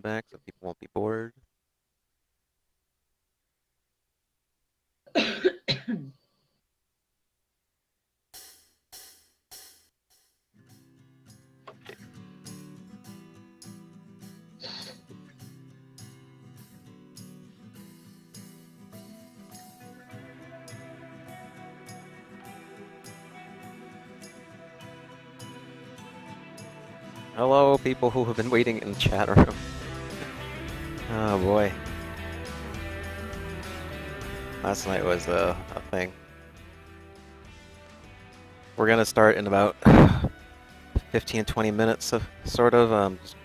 back so people won't be bored. Hello, people who have been waiting in the chat room. Oh boy, last night was a thing. We're gonna start in about 15, 20 minutes, sort of. Just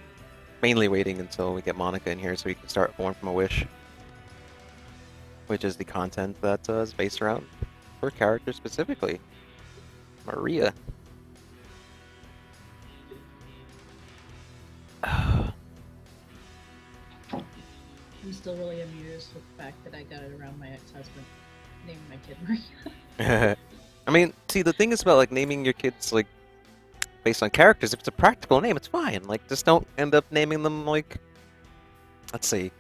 mainly waiting until we get Monica in here so we can start Born from a Wish, which is the content that is based around her character specifically, Maria. I'm still really amused with the fact that I got it around my ex-husband naming my kid Maria. I mean, see, the thing is about like naming your kids like based on characters. If it's a practical name, it's fine. Like, just don't end up naming them like. Let's see.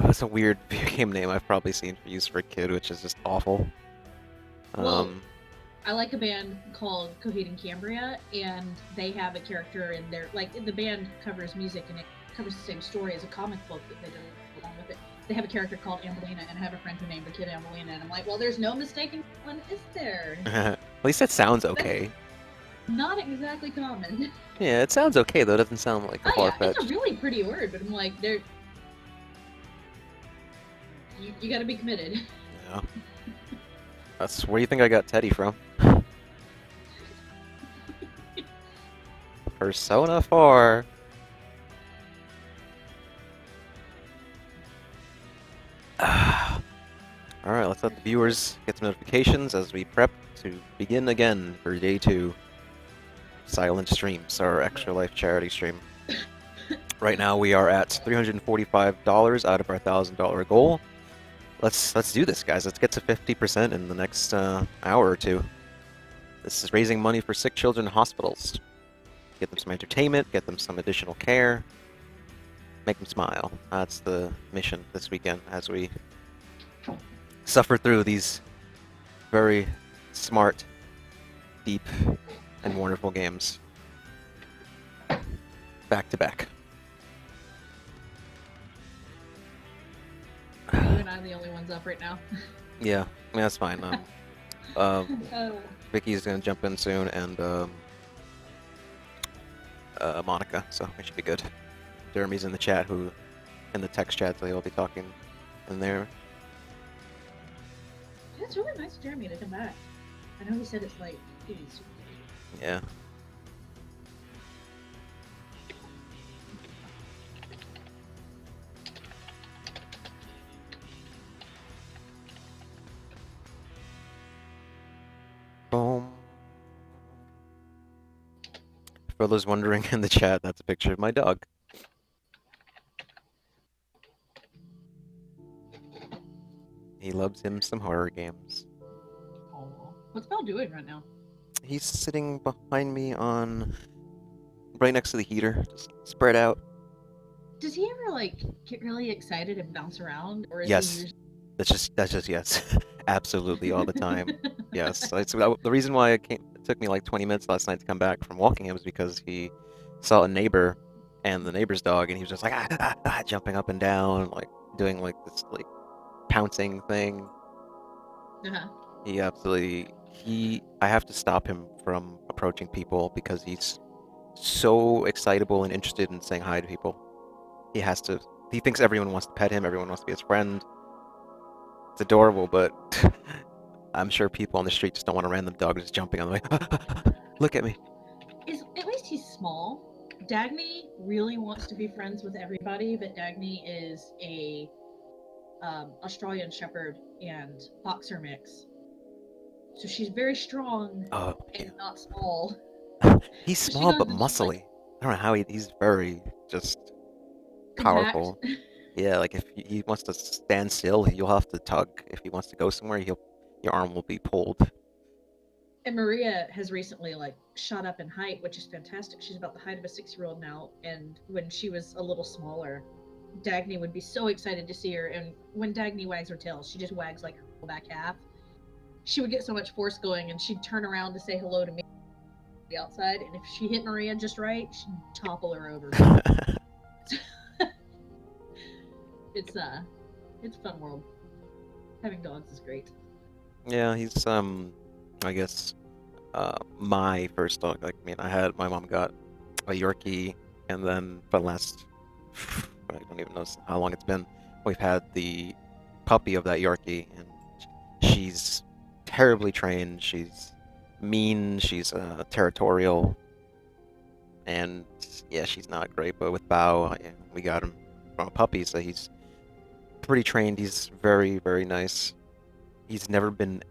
That's a weird video game name I've probably seen used for a kid, which is just awful. Well, I like a band called Coheed and Cambria, and they have a character in their the band covers music and it covers the same story as a comic book that they did along with it. They have a character called Ambelina, and I have a friend who named the kid Ambelina, and I'm like, well, there's no mistaking one, is there? At least that sounds okay. Not exactly common. Yeah, it sounds okay though. It doesn't sound like Oh yeah, far-fetched. it's a really pretty word, but I'm like, you got to be committed. Yeah. That's where you think I got Teddy from. Persona 4. Alright, let's let the viewers get some notifications as we prep to begin again for day 2. Silent Streams, our Extra Life charity stream. Right now we are at $345 out of our $1,000 goal. Let's do this, guys. Let's get to 50% in the next hour or two. This is raising money for sick children in hospitals. Get them some entertainment, get them some additional care, make them smile. That's the mission this weekend as we suffer through these very smart, deep, and wonderful games. Back to back. You and I are the only ones up right now. Yeah, I mean, that's fine. Vicky's gonna jump in soon, and Monica, so we should be good. Jeremy's in the chat, in the text chat, so he'll be talking in there. It's really nice of Jeremy to come back. I know he said it's late. Yeah. Boom. For those wondering in the chat, that's a picture of my dog. He loves him some horror games. Oh, what's Belle doing right now? He's sitting behind me right next to the heater, just spread out. Does he ever get really excited and bounce around, or is Yes. he usually... That's just yes. Absolutely all the time. Yes. The reason why it took me like 20 minutes last night to come back from walking him was because he saw a neighbor and the neighbor's dog, and he was just like jumping up and down, like doing like this like pouncing thing. Uh-huh. I have to stop him from approaching people because he's so excitable and interested in saying hi to people. He thinks everyone wants to pet him, everyone wants to be his friend. It's adorable, but I'm sure people on the street just don't want a random dog just jumping on the way. Look at me. At least he's small. Dagny really wants to be friends with everybody, but Dagny is a Australian Shepherd and Boxer mix. So she's very strong and not small. He's small but muscly. I don't know how he's very just powerful. Yeah, like if he wants to stand still, you'll have to tug. If he wants to go somewhere, your arm will be pulled. And Maria has recently like shot up in height, which is fantastic. She's about the height of a 6-year-old now. And when she was a little smaller, Dagny would be so excited to see her. And when Dagny wags her tail, she just wags like her whole back half. She would get so much force going, and she'd turn around to say hello to me outside. And if she hit Maria just right, she'd topple her over. It's a fun world. Having dogs is great. Yeah, he's I guess my first dog. Like, I mean, my mom got a Yorkie, and then for the last I don't even know how long it's been, we've had the puppy of that Yorkie, and she's terribly trained. She's mean. She's territorial, and yeah, she's not great. But with Bao, we got him from a puppy, so he's pretty trained. He's very, very nice. He's never been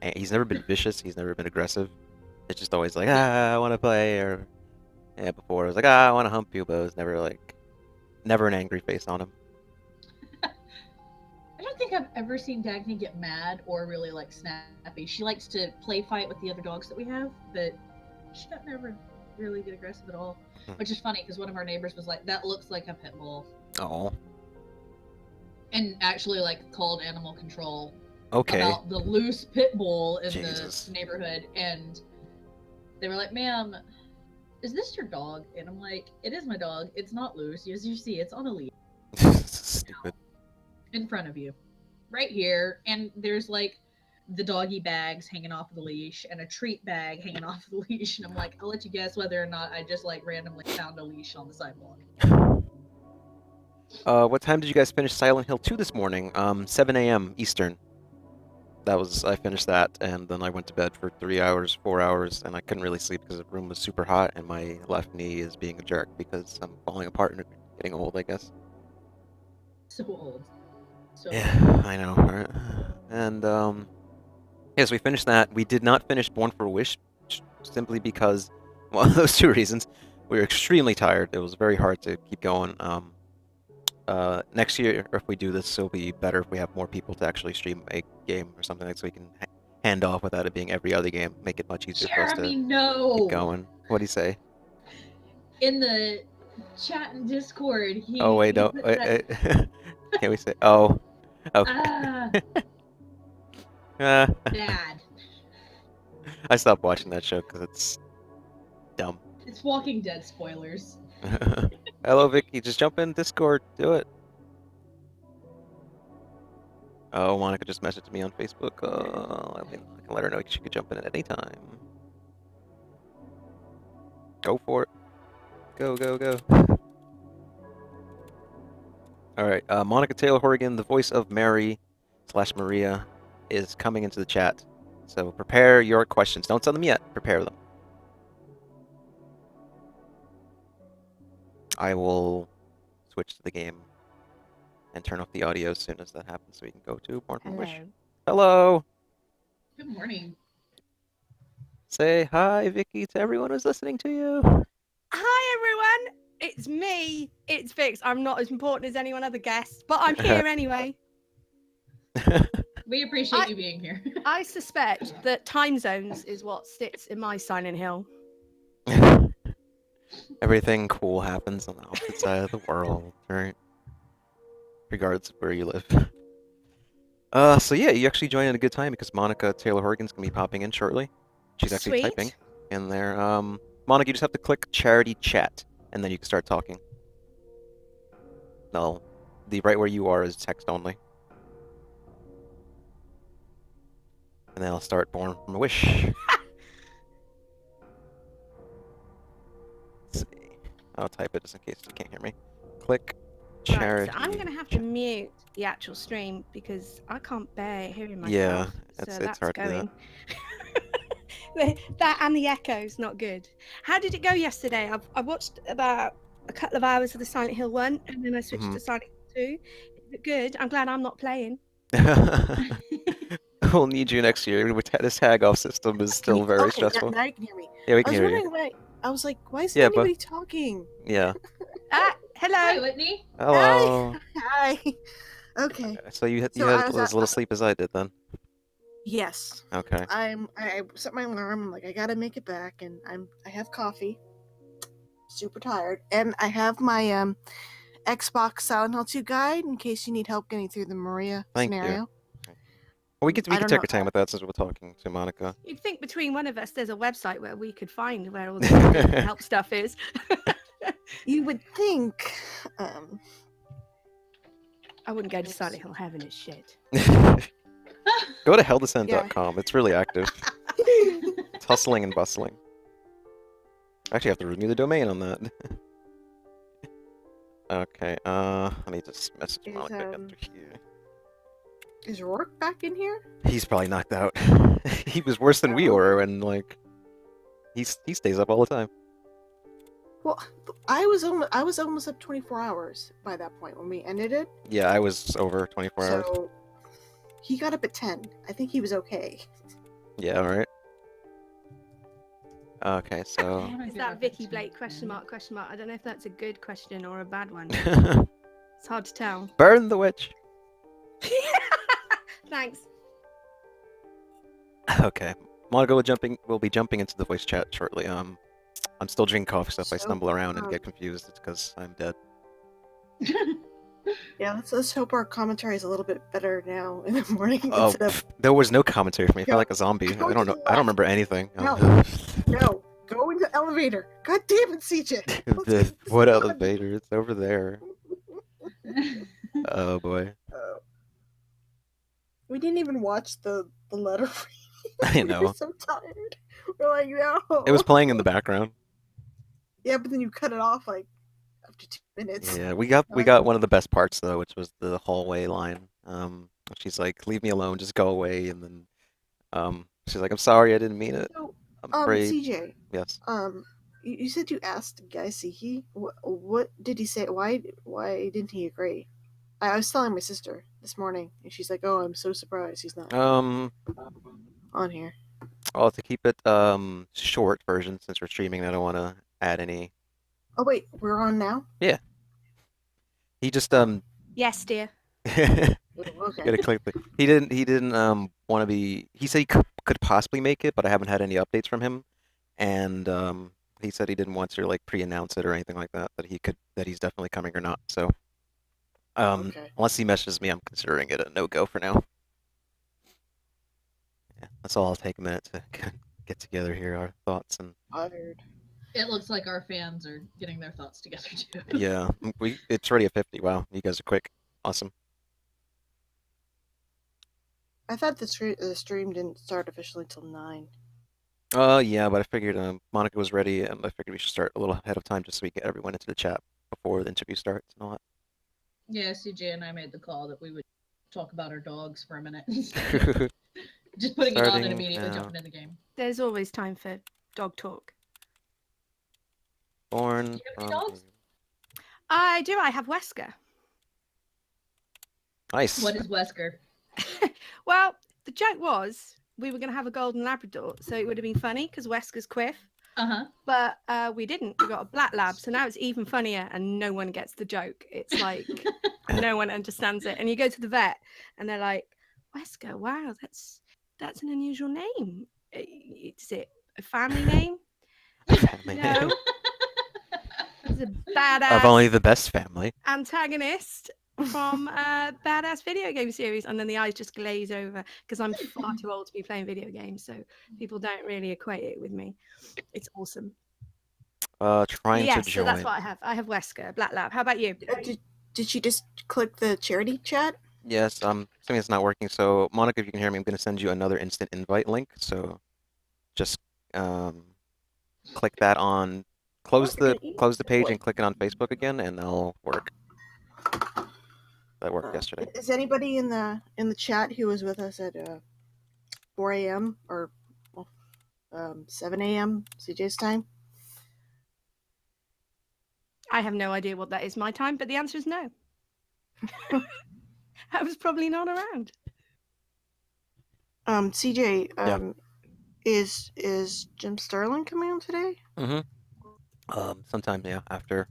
vicious. He's never been aggressive. It's just always like, I want to play, or yeah. Before it was like, I want to hump you, but it was never an angry face on him. I don't think I've ever seen Dagny get mad or really like snappy. She likes to play fight with the other dogs that we have, but she got never really get aggressive at all. Which is funny because one of our neighbors was like, "That looks like a pit bull." Oh. And actually, like, called animal control about the loose pit bull in Jesus. the neighborhood, and they were like, "Ma'am, is this your dog?" And I'm like, "It is my dog. It's not loose. As you see, it's on a leash." Stupid. In front of you, right here, and there's like the doggy bags hanging off of the leash and a treat bag hanging off of the leash, and I'm like, I'll let you guess whether or not I just like randomly found a leash on the sidewalk. What time did you guys finish Silent Hill 2 this morning? 7 a.m. Eastern. I finished that, and then I went to bed for 3 hours, 4 hours, and I couldn't really sleep because the room was super hot, and my left knee is being a jerk because I'm falling apart and getting old, I guess. So old. So yeah, I know, right? And, yes, we finished that. We did not finish Born for a Wish, simply because, well, those two reasons. We were extremely tired. It was very hard to keep going. Next year, if we do this, it'll be better if we have more people to actually stream a game or something like so we can hand off without it being every other game. Make it much easier for us to keep going. What do you say? In the chat and Discord, Oh wait, no. Can we say? Oh, okay. Bad. I stopped watching that show because it's dumb. It's Walking Dead spoilers. Hello, Vicky. Just jump in Discord. Do it. Oh, Monica just messaged me on Facebook. I can let her know she could jump in at any time. Go for it. Go, go, go. All right. Monica Taylor Horrigan, the voice of Mary/Maria, is coming into the chat. So prepare your questions. Don't send them yet. Prepare them. I will switch to the game and turn off the audio as soon as that happens so we can go to Born from Wish. Hello. Good morning. Say hi, Vicky, to everyone who's listening to you. Hi, everyone. It's me. It's Vix. I'm not as important as anyone other guest, but I'm here anyway. We appreciate you being here. I suspect that time zones is what sits in my Silent Hill. Everything cool happens on the opposite side of the world, right? Regardless of where you live. So yeah, you actually joined at a good time because Monica Taylor Horrigan's gonna be popping in shortly. She's actually typing in there. Monica, you just have to click charity chat, and then you can start talking. No, the right where you are is text only. And then I'll start Born from a Wish. Let's see. I'll type it just in case you can't hear me. Click charity. Right, so I'm going to have to mute the actual stream because I can't bear hearing myself. Yeah, so it's hard going. to do that and the echo's not good. How did it go yesterday? I watched about a couple of hours of the Silent Hill 1 and then I switched to Silent Hill 2. Is it good? I'm glad I'm not playing. We'll need you next year. This tag-off system is still very stressful. Now you can hear me. Yeah, we can hear you. I was like, why isn't anybody talking? Yeah. Hello. Hi, Whitney. Hello. Hi. Okay. So you had as little sleep as I did then. Yes. Okay. I set my alarm. I'm like, I gotta make it back, and I have coffee. Super tired, and I have my Xbox Silent Hill 2 guide in case you need help getting through the Maria Thank you. scenario. Well, we could I don't take know. our time with that since we're talking to Monica. You'd think between one of us, there's a website where we could find where all the help stuff is. You would think. I wouldn't go to Silent Hill Heaven. It's shit. Go to helldescent.com. It's really active. It's hustling and bustling. I actually have to renew the domain on that. Okay, let me just message Monica after here. Is Rourke back in here? He's probably knocked out. He was worse than we were, and like, he stays up all the time. Well, I was almost up 24 hours by that point when we ended it. Yeah, I was over 24 hours. So he got up at 10. I think he was okay. Yeah, all right. Okay, so Is that Vicky Blake question mark? I don't know if that's a good question or a bad one. It's hard to tell. burn the witch. Thanks. Okay, Monica will be jumping into the voice chat shortly. I'm still drinking coffee, so if I stumble around and get confused, it's because I'm dead. Yeah, let's hope our commentary is a little bit better now in the morning. Oh, instead of... there was no commentary from me. I feel like a zombie. I don't know. I don't remember anything. No, go into the elevator. God damn it, CJ. What elevator? It's over there. Oh boy. We didn't even watch the letter. I know. We're so tired. We're like, no. It was playing in the background. Yeah, but then you cut it off like after 2 minutes. Yeah, we got one of the best parts though, which was the hallway line. She's like, "Leave me alone, just go away," and then she's like, "I'm sorry, I didn't mean it. So, I'm afraid." CJ. Yes. You said you asked Guy Siki. What did he say? Why didn't he agree? I was telling my sister this morning, and she's like, "Oh, I'm so surprised he's not on here." Well, to keep it short version, since we're streaming, I don't want to add any. Oh wait, we're on now? Yeah. He just Yes, dear. Okay. Gotta click the... He didn't want to be. He said he could possibly make it, but I haven't had any updates from him, and he said he didn't want to like pre-announce it or anything like that. That he's definitely coming or not. So Okay. unless he messages me, I'm considering it a no-go for now. Yeah, that's all. I'll take a minute to get together here, our thoughts and. It looks like our fans are getting their thoughts together too. Yeah, it's already at 50. Wow, you guys are quick. Awesome. I thought the stream didn't start officially till 9. Yeah, but I figured Monica was ready, and I figured we should start a little ahead of time just so we get everyone into the chat before the interview starts and all that. Yeah, CJ and I made the call that we would talk about our dogs for a minute. Just putting it on and immediately jumping in the game. There's always time for dog talk. Born. Do you have any dogs? I do. I have Wesker. Nice. What is Wesker? Well, the joke was we were going to have a golden Labrador, so it would have been funny because Wesker's quiff. But we didn't. We got a black lab, so now it's even funnier, and no one gets the joke. It's like no one understands it. And you go to the vet, and they're like, "Wesker, wow, that's an unusual name. Is it a family name?" No. It's a badass. Of only the best family. Antagonist from a badass video game series, and then the eyes just glaze over because I'm far too old to be playing video games, so people don't really equate it with me. It's awesome. Trying to join. So that's what I have. I have Wesker, Black Lab. How about you? Did you just click the charity chat? Yes. Something that's not working. So Monica, if you can hear me, I'm going to send you another instant invite link. So just click that on. Close the page and click it on Facebook again, and that'll work. That worked yesterday. Is anybody in the chat who was with us at 4 a.m. or 7 a.m. CJ's time? I have no idea what that is my time, but the answer is no. I was probably not around. CJ, yeah. Is Jim Sterling coming on today? Mm-hmm. Sometime, yeah, after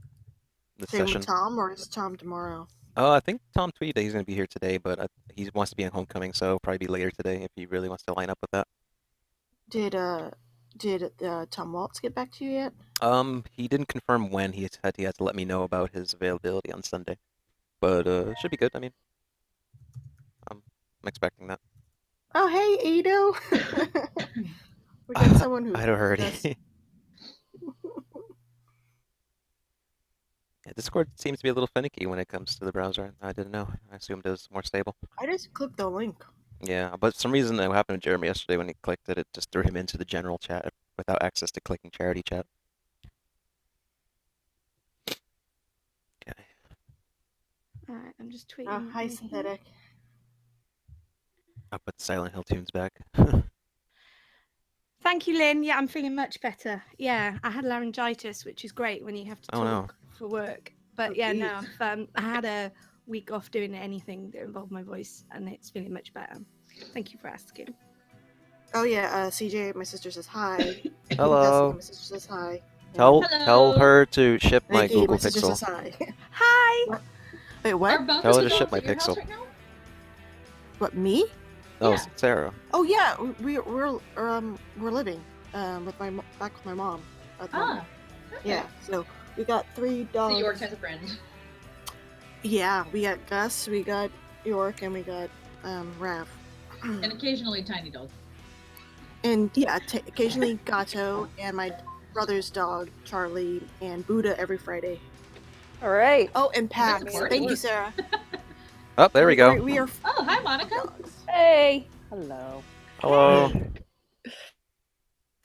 the Same session. with Tom, or is Tom tomorrow? I think Tom tweeted that he's going to be here today, but he wants to be in Homecoming, so probably be later today if he really wants to line up with that. Did Tom Waltz get back to you yet? He didn't confirm when. He had to let me know about his availability on Sunday, but it should be good. I mean, I'm expecting that. Oh, hey, Ado. We got someone who. I don't heard. does- Yeah, Discord seems to be a little finicky when it comes to the browser. I didn't know. I assumed it was more stable. I just clicked the link. Yeah, but for some reason that happened to Jeremy yesterday when he clicked it, it just threw him into the general chat without access to clicking charity chat. Okay. Alright, I'm just tweeting. Oh, hi, in here. Synthetic. I'll put the Silent Hill tunes back. Thank you, Lynn. Yeah, I'm feeling much better. Yeah, I had laryngitis, which is great when you have to Oh, no. talk for work. But Oh, yeah, geez. no, I had a week off doing anything that involved my voice, and it's feeling much better. Thank you for asking. Oh yeah, CJ, my sister says hi. Hello. My sister says hi. Tell Hello. her to ship my Nikki, Google my sister Pixel. says hi. Hi. Wait, Are what? both Tell her of to you ship adults my at your house Pixel. right now? What, me? No, Yeah. Sarah. Oh yeah, we're living back with my mom. At the moment. Okay. Yeah, so we got 3 dogs. So York has a friend. Yeah, we got Gus, we got York, and we got Rav. And occasionally Tiny Dog. And yeah, occasionally Gato and my brother's dog Charlie and Buddha every Friday. All right. Oh, and Pax. That's a party. Thank you, Sarah. Oh, there we go. We are Oh, hi, Monica. dogs. Hey. Hello. Hello.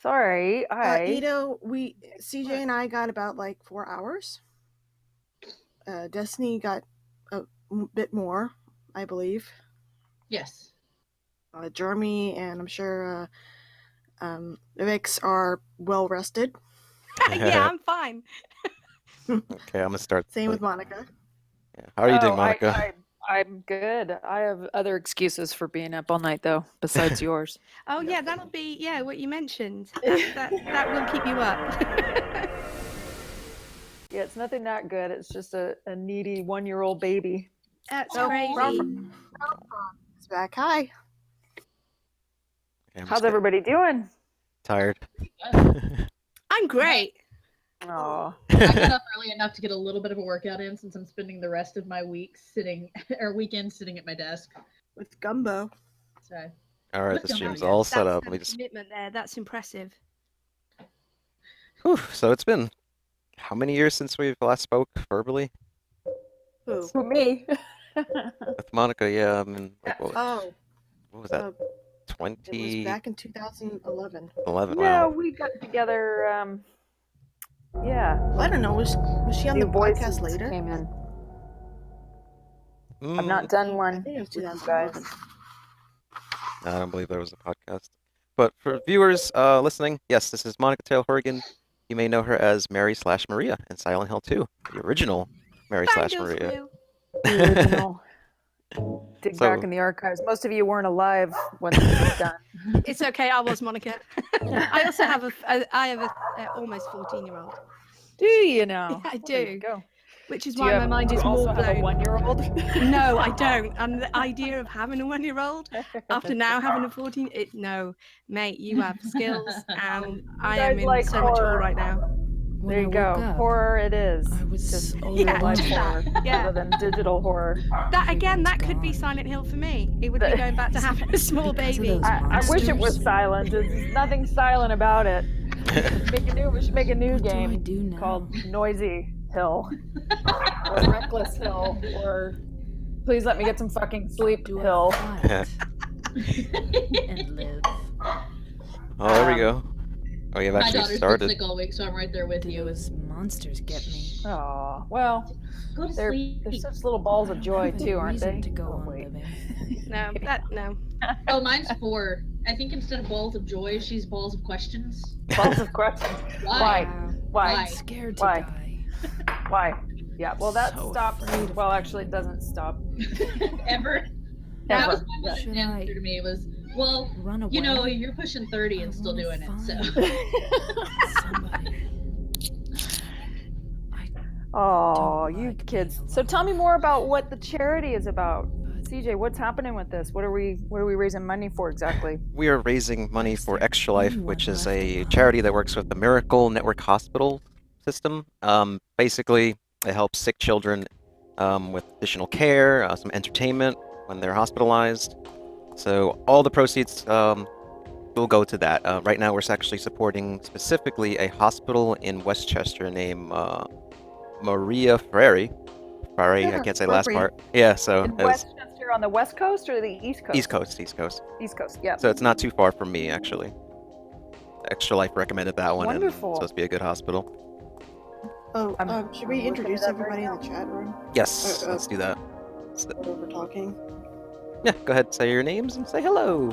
Sorry. Hi. Ito, CJ and I got about like 4 hours. Destiny got a bit more, I believe. Yes. Jeremy and I'm sure Vix are well rested. Yeah, I'm fine. Okay, I'm gonna start. Same with Monica. Yeah. How are you doing, Oh, Monica? I'm good. I have other excuses for being up all night, though, besides yours. Oh yeah, that'll be what you mentioned. That will keep you up. Yeah, it's nothing that good. It's just a needy 1-year-old baby. That's Oh, crazy. It's back. Hi. Okay, I'm How's just everybody doing? tired? I'm great. Oh, I got up early enough to get a little bit of a workout in since I'm spending the rest of my week weekend sitting at my desk. With Gumbo. So All right, Look the at stream's Monica. all set That's up. Let some me just. commitment there. That's impressive. Whew, so it's been how many years since we've last spoke verbally Who? for me. with Monica? Yeah, I mean, like, Oh, what was that? it was 2011. back in 2011. No, Wow. we got together. Yeah. I don't know. Was she on the New voices podcast later? came in. Mm, I've not done I one think it was with you 2011. guys. I don't believe there was a podcast. But for viewers listening, yes, this is Monica Taylor Horrigan. You may know her as Mary/Maria in Silent Hill 2, the original Mary/Maria. Fangirls, The original. Dig So- back in the archives. Most of you weren't alive when this was done. It's okay. I was Monica. I also have a almost 14-year-old, Do you know? Yeah, I There you do. go. which is Do you why my have- mind do is you also more have a blown. 1-year-old? No, I don't. And the idea of having a 1-year-old after now having a 14, no, mate, you have skills, and I am guys in like so much awe horror. right now. When There you I go. woke up, Horror it is. I was Just older Yeah, live than just that. horror Yeah. rather than digital horror. That again, that Everyone's could be gone. Silent Hill for me. It would be going back to having a small Because of baby. those I wish it was monsters. silent. There's nothing silent about it. We should make a new What do I game do now? called Noisy Hill or Reckless Hill or Please Let Me Get Some Fucking Sleep Do I Hill. fight and live? Oh, there we go. Oh, you've my actually daughter's been started. sick all week, so I'm right there with Do you. those monsters get me? Aw, well, Go to they're sleep. such little balls of I joy have a too, aren't reason they? to go Oh, on wait. living. No. Oh, mine's 4. I think instead of balls of joy, she's balls of questions. Balls of questions. Why? Why? Why? I'm scared to Why? die. Why? Yeah, well, that So stops. afraid of Well, actually, it doesn't stop. Ever. That was Ever. my most Should answer to me was, well, Run away. you know, you're pushing 30 I and still wanna doing it, so. Somebody. Oh, you kids. So tell me more about what the charity is about. CJ, what's happening with this? What are we raising money for exactly? We are raising money for Extra Life, which is a charity that works with the Miracle Network Hospital system. Basically, it helps sick children with additional care, some entertainment when they're hospitalized. So all the proceeds will go to that. Right now, we're actually supporting specifically a hospital in Westchester named Maria Frere. I can't say the last part. Yeah, so in Westchester on the West Coast or the East Coast? East Coast. East Coast, yeah. So it's not too far from me, actually. Extra Life recommended that one. Wonderful. And it's supposed to be a good hospital. Oh, should we introduce everybody in the chat room? Yes, let's do that. While we're talking. Yeah, go ahead, say your names and say hello.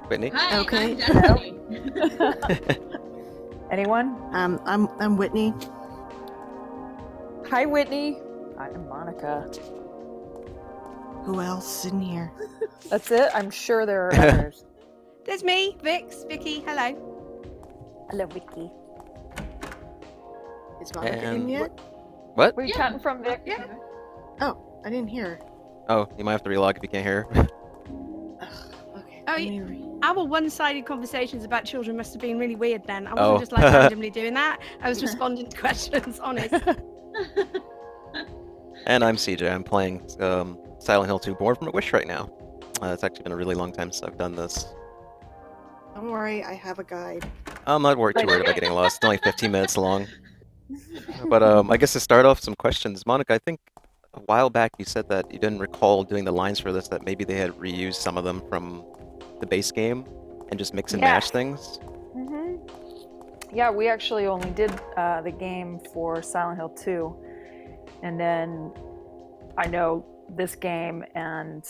Whitney. Hi, Okay. I'm Destiny. Anyone? I'm Whitney. Hi, Whitney. I'm Monica. Who else in here? That's it? I'm sure there are others. There's me, Vicky. Hello. Hello, Vicky. Is Monica in And- yet? What? Were you Yeah. chatting from Vic? Yeah. Oh, I didn't hear. Oh, you might have to relog if you can't hear. Ugh, okay. Oh, let me re- Our one-sided conversations about children must have been really weird then. I Oh. wasn't just like randomly doing that. I was responding to questions, honest. And I'm CJ. I'm playing Silent Hill 2 Born from a Wish right now. It's actually been a really long time since I've done this. Don't worry, I have a guide. I'm not too worried about getting lost. It's only 15 minutes long. But I guess to start off, some questions. Monica, I think a while back you said that you didn't recall doing the lines for this, that maybe they had reused some of them from the base game and just mix and match things. Mm-hmm. Yeah, we actually only did the game for Silent Hill 2. And then I know this game and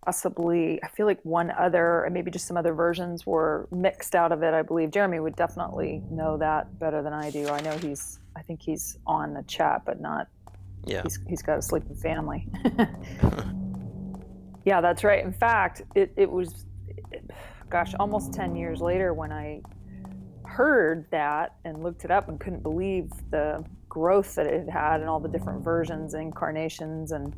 possibly, I feel like one other, and maybe just some other versions were mixed out of it, I believe. Jeremy would definitely know that better than I do. I know I think he's on the chat, but not, Yeah. he's got a sleeping family. Yeah, that's right. In fact, it was, gosh, almost 10 years later when I heard that and looked it up and couldn't believe the growth that it had and all the different versions and incarnations and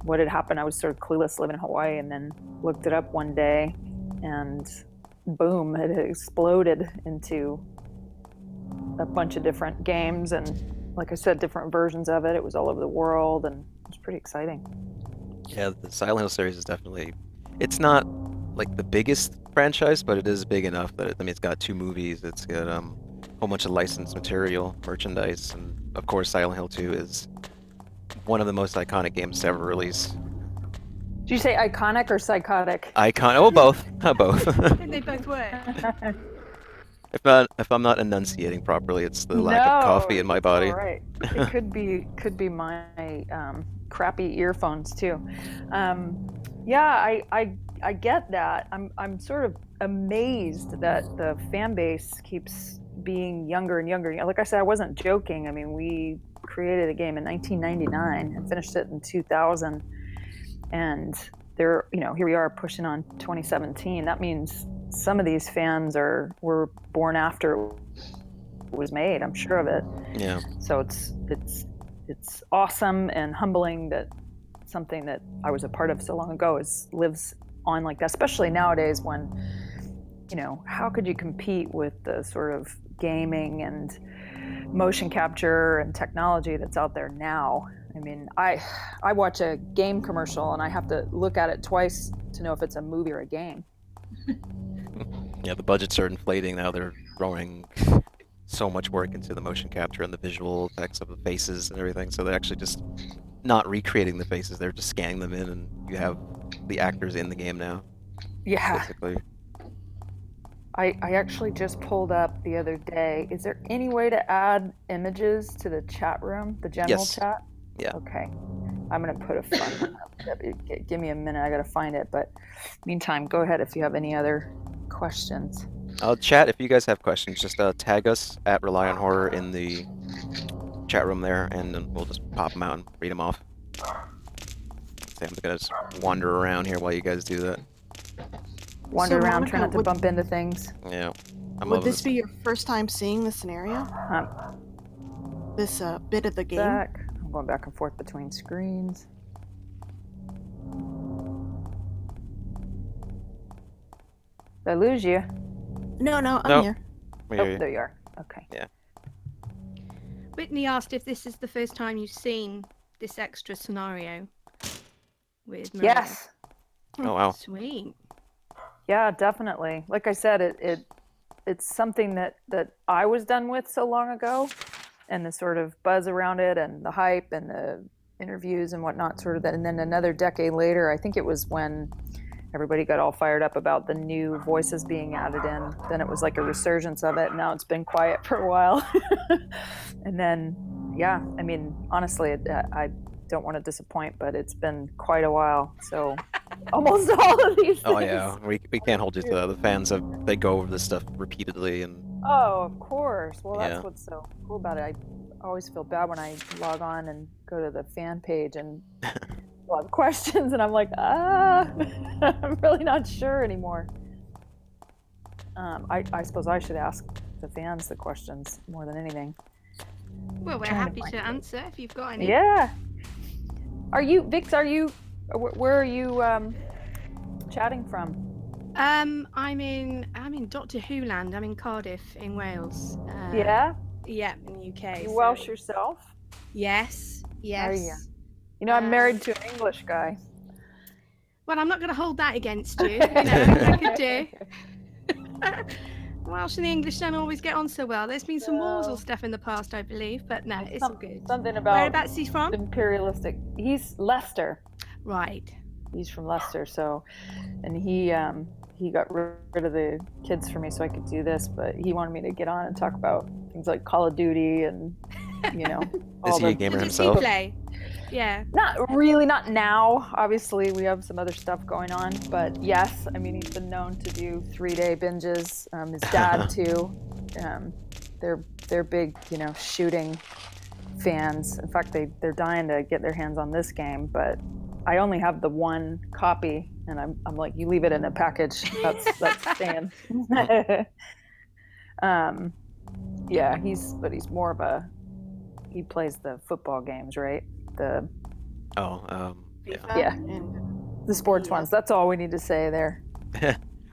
what had happened. I was sort of clueless living in Hawaii, and then looked it up one day and boom, it had exploded into a bunch of different games and, like I said, different versions of it. It was all over the world and it was pretty exciting. Yeah, the Silent Hill series is definitely, it's not like the biggest franchise, but it is big enough that it's got 2 movies, it's got a whole bunch of licensed material, merchandise, and of course Silent Hill 2 is one of the most iconic games to ever release. Did you say iconic or psychotic? Oh, both. Both. I think they both work. If I'm not enunciating properly, it's the lack of coffee in my body. All right. It could be my crappy earphones too. Yeah, I get that. I'm sort of amazed that the fan base keeps being younger and younger. Like I said, I wasn't joking. I mean, we created a game in 1999 and finished it in 2000, and here we are pushing on 2017. That means some of these fans were born after it was made. I'm sure of it. Yeah. So it's awesome and humbling that something that I was a part of so long ago lives on like that, especially nowadays when, how could you compete with the sort of gaming and motion capture and technology that's out there now? I mean, I watch a game commercial and I have to look at it twice to know if it's a movie or a game. Yeah, the budgets are inflating now. They're throwing so much work into the motion capture and the visual effects of the faces and everything. So they're actually just not recreating the faces. They're just scanning them in, and you have the actors in the game now. Yeah. Basically. I actually just pulled up the other day. Is there any way to add images to the chat room, the general Yes. chat? Yeah. Okay. I'm going to put a fun one up. Give me a minute. I got to find it. But meantime, go ahead if you have any other questions. Chat, if you guys have questions, just tag us at Rely on Horror in the chat room there, and then we'll just pop them out and read them off. So I'm gonna just wander around here while you guys do that. Wander So, around, Monica, try not to what- bump into things. Yeah. I'm Would loving this be your first time seeing the scenario? This bit of the game? I'm going back and forth between screens. Did I lose you? No, I'm No. here. We hear Oh, you. there you are. Okay. Whitney asked if this is the first time you've seen this extra scenario with Maria. Yes. Oh wow. Sweet. Yeah, definitely. Like I said, it's something that I was done with so long ago, and the sort of buzz around it and the hype and the interviews and whatnot, sort of that. And then another decade later, I think it was when everybody got all fired up about the new voices being added in. Then it was like a resurgence of it. Now it's been quiet for a while. And then, yeah, I mean, honestly, I don't want to disappoint, but it's been quite a while. So almost all of these things. Oh yeah, we can't hold you to that. The fans they go over this stuff repeatedly and. Oh, of course. Well, that's Yeah. what's so cool about it. I always feel bad when I log on and go to the fan page and a lot of questions, and I'm like, I'm really not sure anymore. I suppose I should ask the fans the questions more than anything. Well, we're Trying to happy find to it. answer if you've got any. Yeah. Are you, Vix? Where are you chatting from? I'm in Doctor Who land. I'm in Cardiff in Wales. Yeah. Yeah, in the UK. You so- Welsh yourself? Yes. Are ya? Yes. You know, I'm married to an English guy. Well, I'm not going to hold that against you. You know, I could do. Welsh and the English don't always get on so well. There's been some wars or stuff in the past, I believe, but no, it's all good. Something about Whereabouts he's from? imperialistic. He's Leicester. Right. He's from Leicester, so, and he got rid of the kids for me so I could do this, but he wanted me to get on and talk about things like Call of Duty and, you know, Is all he a the. gamer Does he himself? play? Yeah. Not really, not now. Obviously, we have some other stuff going on, but yes, I mean, he's been known to do 3-day binges. His dad too. They're big, you know, shooting fans. In fact, they're dying to get their hands on this game, but I only have the one copy, and I'm like, you leave it in a package. That's staying. Yeah, he's more of a. He plays the football games, right? Yeah. FIFA Yeah. and The sports Yeah. ones. That's all we need to say there.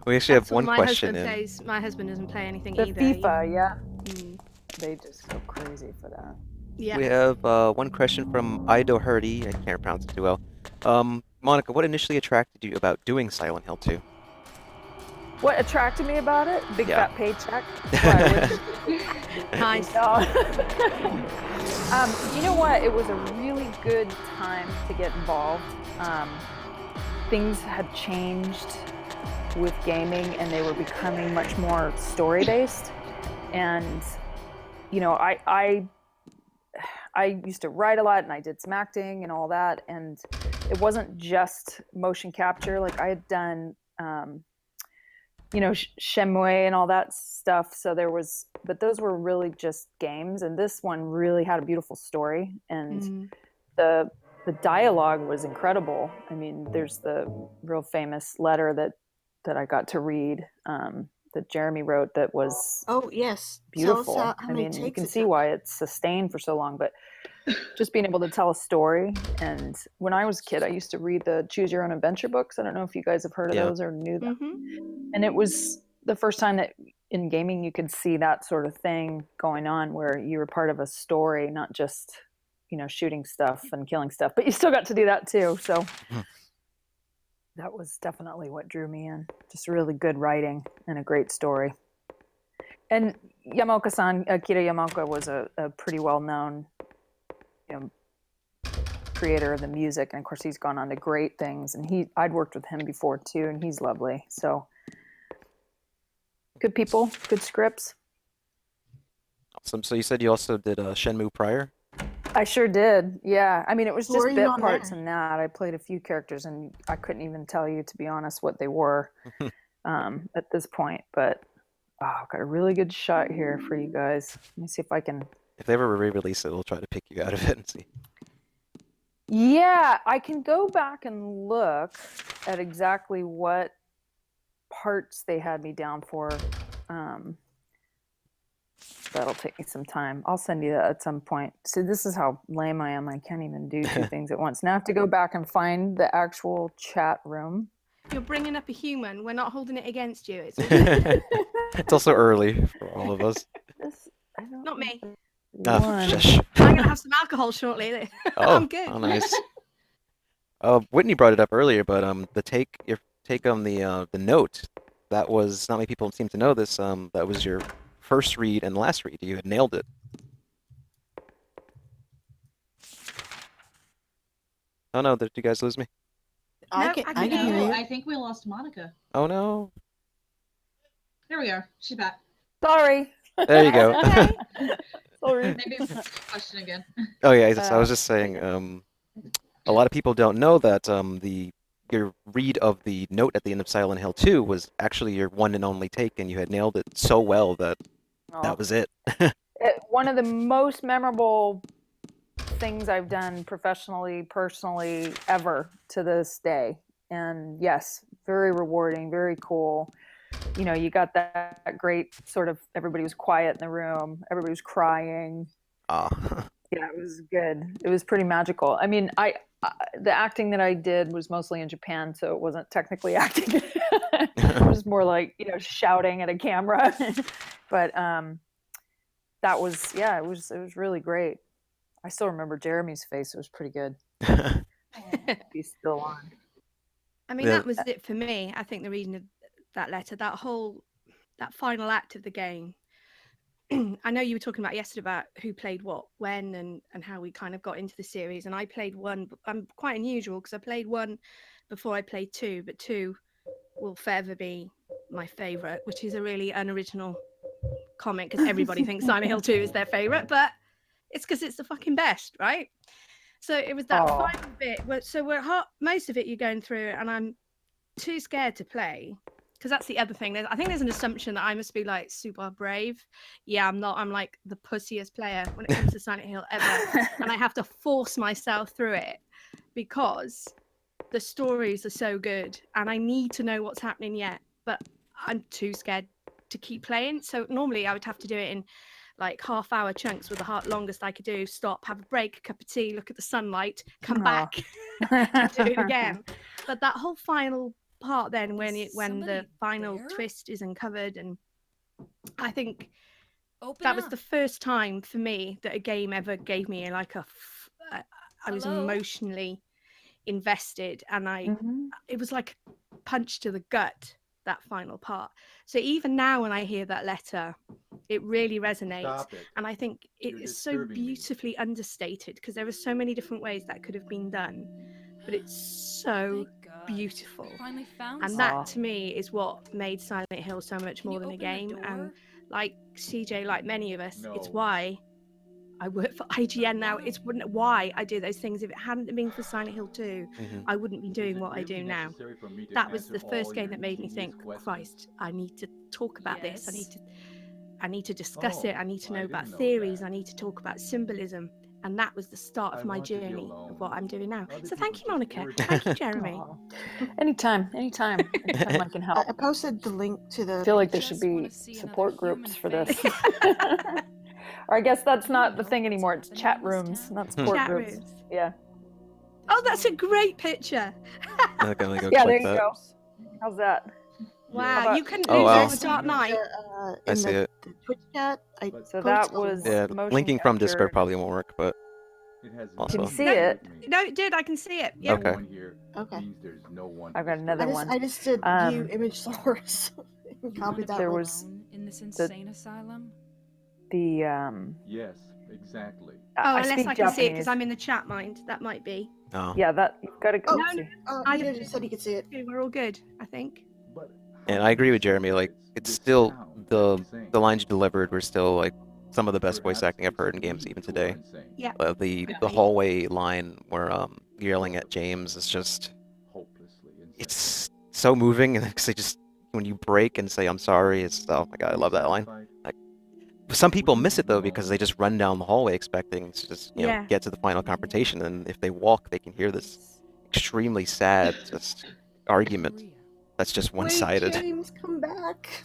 We actually have That's all one my question husband in. plays. My husband doesn't play anything The either. FIFA, yeah. Mm. They just go crazy for that. Yeah. We have one question from Ido Hurdy. I can't pronounce it too well. Monica, what initially attracted you about doing Silent Hill 2? What attracted me about it? Big Yeah. fat paycheck. Well, Nice. no. You know what? It was a really good time to get involved. Things had changed with gaming, and they were becoming much more story-based. And you know, I used to write a lot, and I did some acting and all that. And it wasn't just motion capture. Like I had done. You know, Shenmue and all that stuff. So but those were really just games. And this one really had a beautiful story. And the dialogue was incredible. I mean, there's the real famous letter that I got to read that Jeremy wrote that was Oh yes. beautiful. Tell us how I many mean, you takes can it see took. why it's sustained for so long, but just being able to tell a story. And when I was a kid, I used to read the Choose Your Own Adventure books. I don't know if you guys have heard of Yeah. those or knew them. Mm-hmm. And it was the first time that in gaming you could see that sort of thing going on where you were part of a story, not just, you know, shooting stuff and killing stuff, but you still got to do that too. So that was definitely what drew me in. Just really good writing and a great story. And Yamaoka-san, Akira Yamaoka, was a pretty well-known, you know, creator of the music, and of course he's gone on to great things. And I'd worked with him before too, and he's lovely. So good people, good scripts. Awesome. So you said you also did Shenmue prior? I sure did. Yeah. I mean, it was Who just are you bit on parts there? and that. I played a few characters, and I couldn't even tell you, to be honest, what they were at this point. But I've got a really good shot here for you guys. Let me see if I can. If they ever re-release it, we'll try to pick you out of it and see. Yeah, I can go back and look at exactly what parts they had me down for. that'll take me some time. I'll send you that at some point. So this is how lame I am. I can't even do two things at once. Now I have to go back and find the actual chat room. You're bringing up a human. We're not holding it against you. It's It's also early for all of us. I don't not me. Ah, shush. I'm gonna have some alcohol shortly. I'm good. Oh, nice. Whitney brought it up earlier, but your take on the note, that was, not many people seem to know this. That was your first read and last read. You had nailed it. Oh no, did you guys lose me? I No, can, I I can can hear hear No, you. I think we lost Monica. Oh no. There we are. She's back. Sorry. There you go. Okay. Sorry. Maybe question again. Oh yeah, I was just saying, a lot of people don't know that your read of the note at the end of Silent Hill 2 was actually your one and only take, and you had nailed it so well that that was it. One of the most memorable things I've done professionally, personally, ever to this day. And yes, very rewarding, very cool. You know, you got that great sort of, everybody was quiet in the room, everybody was crying. Ah. Yeah, it was good. It was pretty magical. I mean, the acting that I did was mostly in Japan, so it wasn't technically acting. It was more like, you know, shouting at a camera. But that was, yeah, it was really great. I still remember Jeremy's face. It was pretty good. He's still on. I mean, Yeah. that was it for me. I think the reading of that letter, that final act of the game. I know you were talking about yesterday about who played what, when, and how we kind of got into the series. And I played one. I'm quite unusual because I played one before I played two, but two will forever be my favorite, which is a really unoriginal comment because everybody thinks Silent Hill 2 is their favorite, but it's because it's the fucking best, right? So it was that final bit. So most of it you're going through, and I'm too scared to play. Because that's the other thing. I think there's an assumption that I must be like super brave. Yeah, I'm not. I'm like the pussiest player when it comes to Silent Hill ever. And I have to force myself through it because the stories are so good and I need to know what's happening yet. But I'm too scared to keep playing. So normally I would have to do it in like half-hour chunks with the longest I could do. Stop, have a break, a cup of tea, look at the sunlight, come back, and do it again. But that whole final part then when the final twist is uncovered, and I think that was the first time for me that a game ever gave me like I was emotionally invested, and it was like a punch to the gut, that final part. So even now when I hear that letter, it really resonates, and I think it is so beautifully understated because there are so many different ways that could have been done, but it's so beautiful. And that to me is what made Silent Hill so much more than a game. And like CJ, like many of us, it's why I work for IGN now. It's why I do those things. If it hadn't been for Silent Hill 2, I wouldn't be doing what I do now. That was the first game that made me think, Christ, I need to talk about this. I need to discuss it. I need to know about theories. I need to talk about symbolism. And that was the start of my journey of what I'm doing now. So thank you, Monica. Thank you, Jeremy. Anytime I can help. I posted the link to the. I feel like there should be support groups for this. Or I guess that's not the thing anymore. It's chat rooms, not support groups. Rooms. Yeah. Oh, that's a great picture. I'm gonna go yeah, there that. you go. How's that? Wow, you couldn't do that in the Dark Knight. I see it. The Twitch chat. So that was linking from Discord probably won't work, but also. Can you see it? No, it did. I can see it. Yeah. Okay. Okay. I've got another one. I just did view image source. Copied that. There was in this insane asylum. The Yes, exactly. Oh, unless I can see it because I'm in the chat mind. That might be. Oh. Yeah, that you've got to go. I just said he could see it. We're all good, I think. And I agree with Jeremy. Like, it's still the lines you delivered were still like some of the best voice acting I've heard in games even today. Yeah. The hallway line where you're yelling at James is just, it's so moving, and because just when you break and say I'm sorry, it's, oh my god, I love that line. Like, some people miss it though because they just run down the hallway expecting to just get to the final confrontation, and if they walk, they can hear this extremely sad just argument that's just one-sided. James, come back.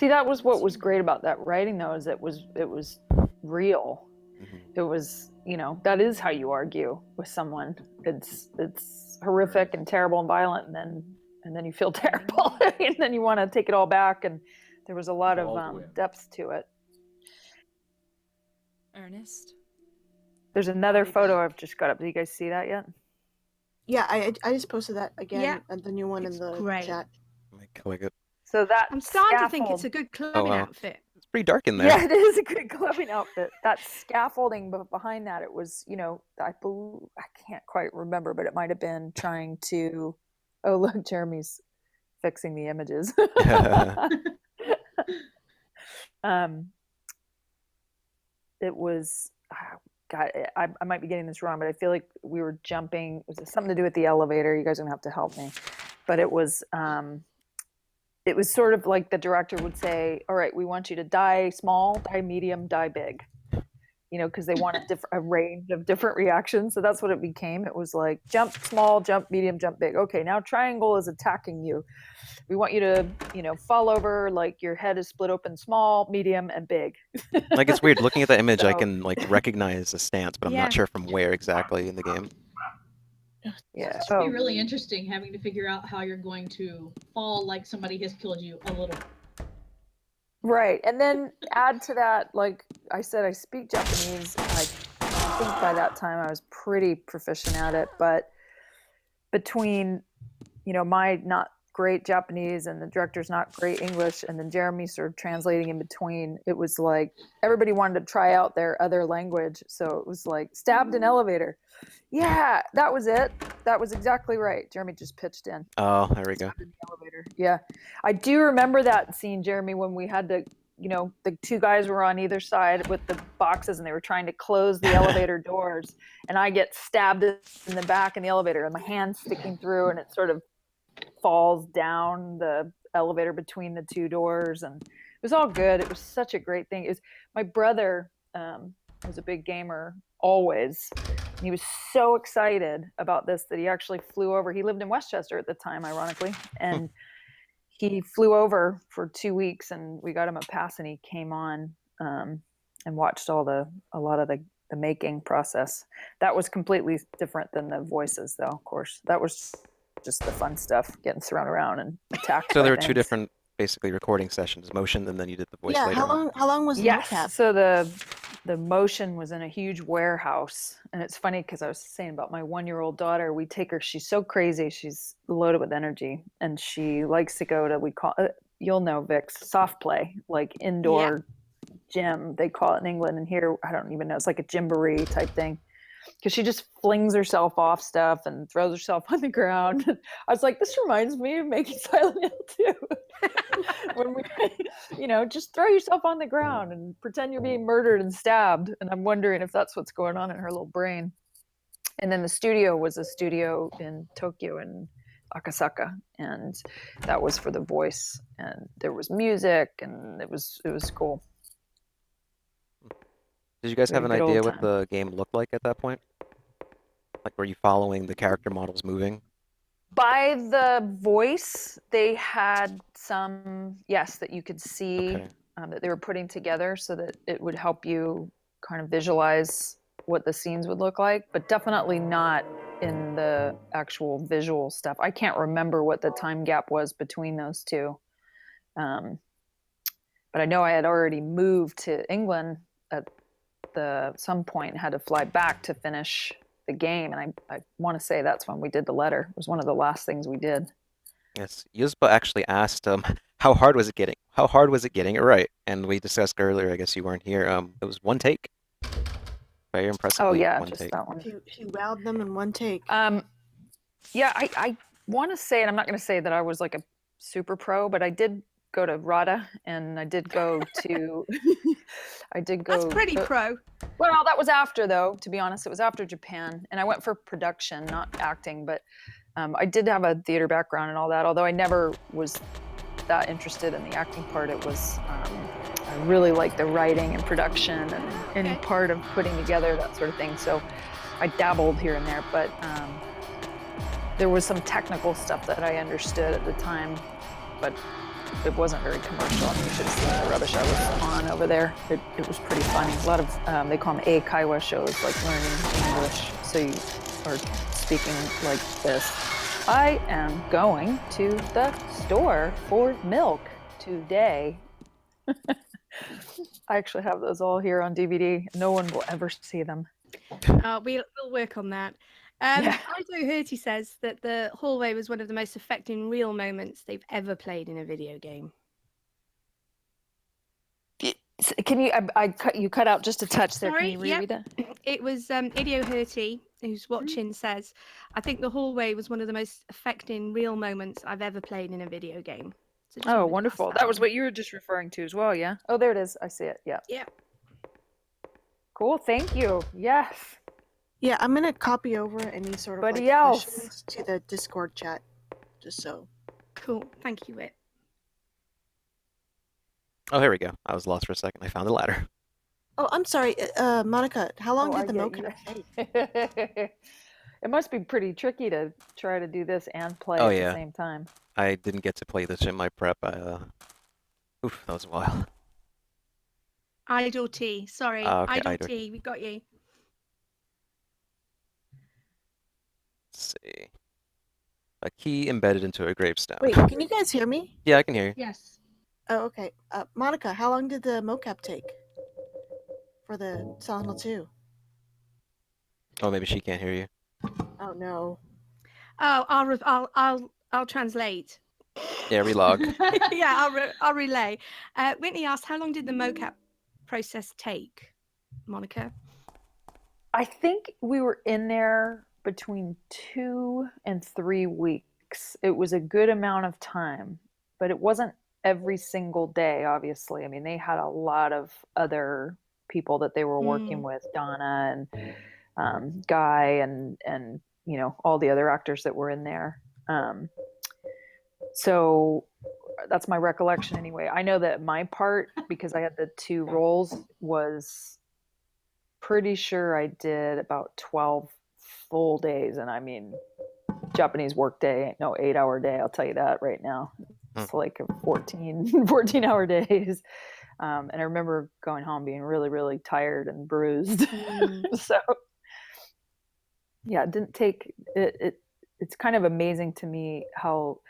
See, that was what was great about that writing, though, is it was real. Mm-hmm. It was, that is how you argue with someone. It's horrific and terrible and violent, and then you feel terrible, and then you want to take it all back. And there was a lot of depth to it. Ernest. There's another photo I've just got up. Did you guys see that yet? Yeah, I just posted that again. Yeah. And the new one in the great. chat. Let me click it. So that I'm starting to think scaffold- it's a good clubbing outfit. It's pretty dark in there. Yeah, it is a good clubbing outfit. That scaffolding, but behind that, it was, I can't quite remember, but it might have been trying to. Oh, look, Jeremy's fixing the images. It was, God, I might be getting this wrong, but I feel like we were jumping. Was it something to do with the elevator? You guys are gonna have to help me. But it was sort of like the director would say, all right, we want you to die small, die medium, die big, because they want a range of different reactions. So that's what it became. It was like jump small, jump medium, jump big. Okay, now triangle is attacking you. We want you to, fall over, like your head is split open small, medium, and big. Like, it's weird. Looking at the image, I So- can, recognize the stance, but I'm Yeah. not sure from where exactly in the game. Yeah. It's be really interesting having to figure out how you're going to fall like somebody has killed you a little. Right. And then add to that, like I said, I speak Japanese. I think by that time I was pretty proficient at it. But between, my not great Japanese and the director's not great English, and then Jeremy sort of translating in between, it was like everybody wanted to try out their other language. So it was like stabbed in elevator. Yeah, that was it. That was exactly right. Jeremy just pitched in. Oh, there we go. In the elevator. Yeah, I do remember that scene, Jeremy, when we had to, the two guys were on either side with the boxes and they were trying to close the elevator doors, and I get stabbed in the back in the elevator and my hand's sticking through and it sort of falls down the elevator between the two doors, and it was all good. It was such a great thing. It was my brother was a big gamer always. And he was so excited about this that he actually flew over. He lived in Westchester at the time, ironically, and he flew over for 2 weeks, and we got him a pass, and he came on and watched a lot of the making process. That was completely different than the voices, though. Of course, that was just the fun stuff, getting thrown around and attacked. So there were two different, basically, recording sessions: motion, and then you did the voice later. How long was the mocap? So the motion was in a huge warehouse, and it's funny because I was saying about my 1-year-old daughter. We take her; she's so crazy, she's loaded with energy, and she likes to go to you'll know, Vix, soft play, like indoor gym. They call it in England, and here I don't even know. It's like a gymboree type thing. Because she just flings herself off stuff and throws herself on the ground. I was like, this reminds me of making Silent Hill 2. When we, just throw yourself on the ground and pretend you're being murdered and stabbed. And I'm wondering if that's what's going on in her little brain. And then the studio was a studio in Tokyo in Akasaka, and that was for the voice. And there was music, and it was cool. Did you guys have an Very good idea old what time. the game looked like at that point? Like, were you following the character models moving? By the voice, they had some, that you could see Okay. that they were putting together so that it would help you kind of visualize what the scenes would look like, but definitely not in the actual visual stuff. I can't remember what the time gap was between those two. But I know I had already moved to England at some point and had to fly back to finish the game, and I want to say that's when we did the letter. It was one of the last things we did. Yes, Yuzba actually asked, how hard was it getting? How hard was it getting it right? And we discussed earlier, I guess you weren't here. It was one take. Very impressive. Oh yeah, one just take. that one. She wowed them in one take. Yeah, I want to say, and I'm not going to say that I was like a super pro, but I did go to RADA, and I did go to That's pretty pro. Well, that was after, though, to be honest. It was after Japan, and I went for production, not acting, but I did have a theater background and all that, although I never was that interested in the acting part. It was I really liked the writing and production and any part of putting together that sort of thing, so I dabbled here and there, but there was some technical stuff that I understood at the time, but it wasn't very commercial. I mean, you should have seen the rubbish I was on over there. It was pretty funny. A lot of they call them eikaiwa shows, like learning English. So you are speaking like this. I am going to the store for milk today. I actually have those all here on DVD. No one will ever see them. We'll work on that. Yeah. Ido Hurty says that the hallway was one of the most affecting real moments they've ever played in a video game. Can you? You cut out just a touch there. Sorry, Can you reread that? It was Ido Hurty who's watching says, I think the hallway was one of the most affecting real moments I've ever played in a video game. So Oh, wonderful. That was what you were just referring to as well, yeah? Oh, there it is. I see it. Yeah. Yeah. Cool. Thank you. Yes. Yeah, I'm gonna copy over any sort of Buddy like else. questions to the Discord chat, just so. Cool. Thank you, Whit. Oh, here we go. I was lost for a second. I found the ladder. Oh, I'm sorry, Monica. How long did the mocap take? It must be pretty tricky to try to do this and play Oh, at yeah. the same time. I didn't get to play this in my prep. Oof, that was a while. Idle T. Sorry. Okay, Idle Idle. T. We got you. Let's see. A key embedded into a gravestone. Wait, can you guys hear me? Yeah, I can hear you. Yes. Oh, okay. Monica, how long did the mocap take for the Silent Hill 2? Oh, maybe she can't hear you. Oh no. Oh, I'll translate. Yeah, relog. Yeah, I'll relay. Whitney asked, how long did the mocap process take, Monica? I think we were in there between 2 and 3 weeks. It was a good amount of time, but it wasn't every single day, obviously. I mean, they had a lot of other people that they were working with, Donna and Guy and you know, all the other actors that were in there. So that's my recollection anyway. I know that my part, because I had the 2 roles, was pretty sure I did about 12 full days. And I mean, Japanese work day, no 8-hour day, I'll tell you that right now. It's like 14-hour days. And I remember going home being really, really tired and bruised. So yeah, it didn't take it. It's kind of amazing to me how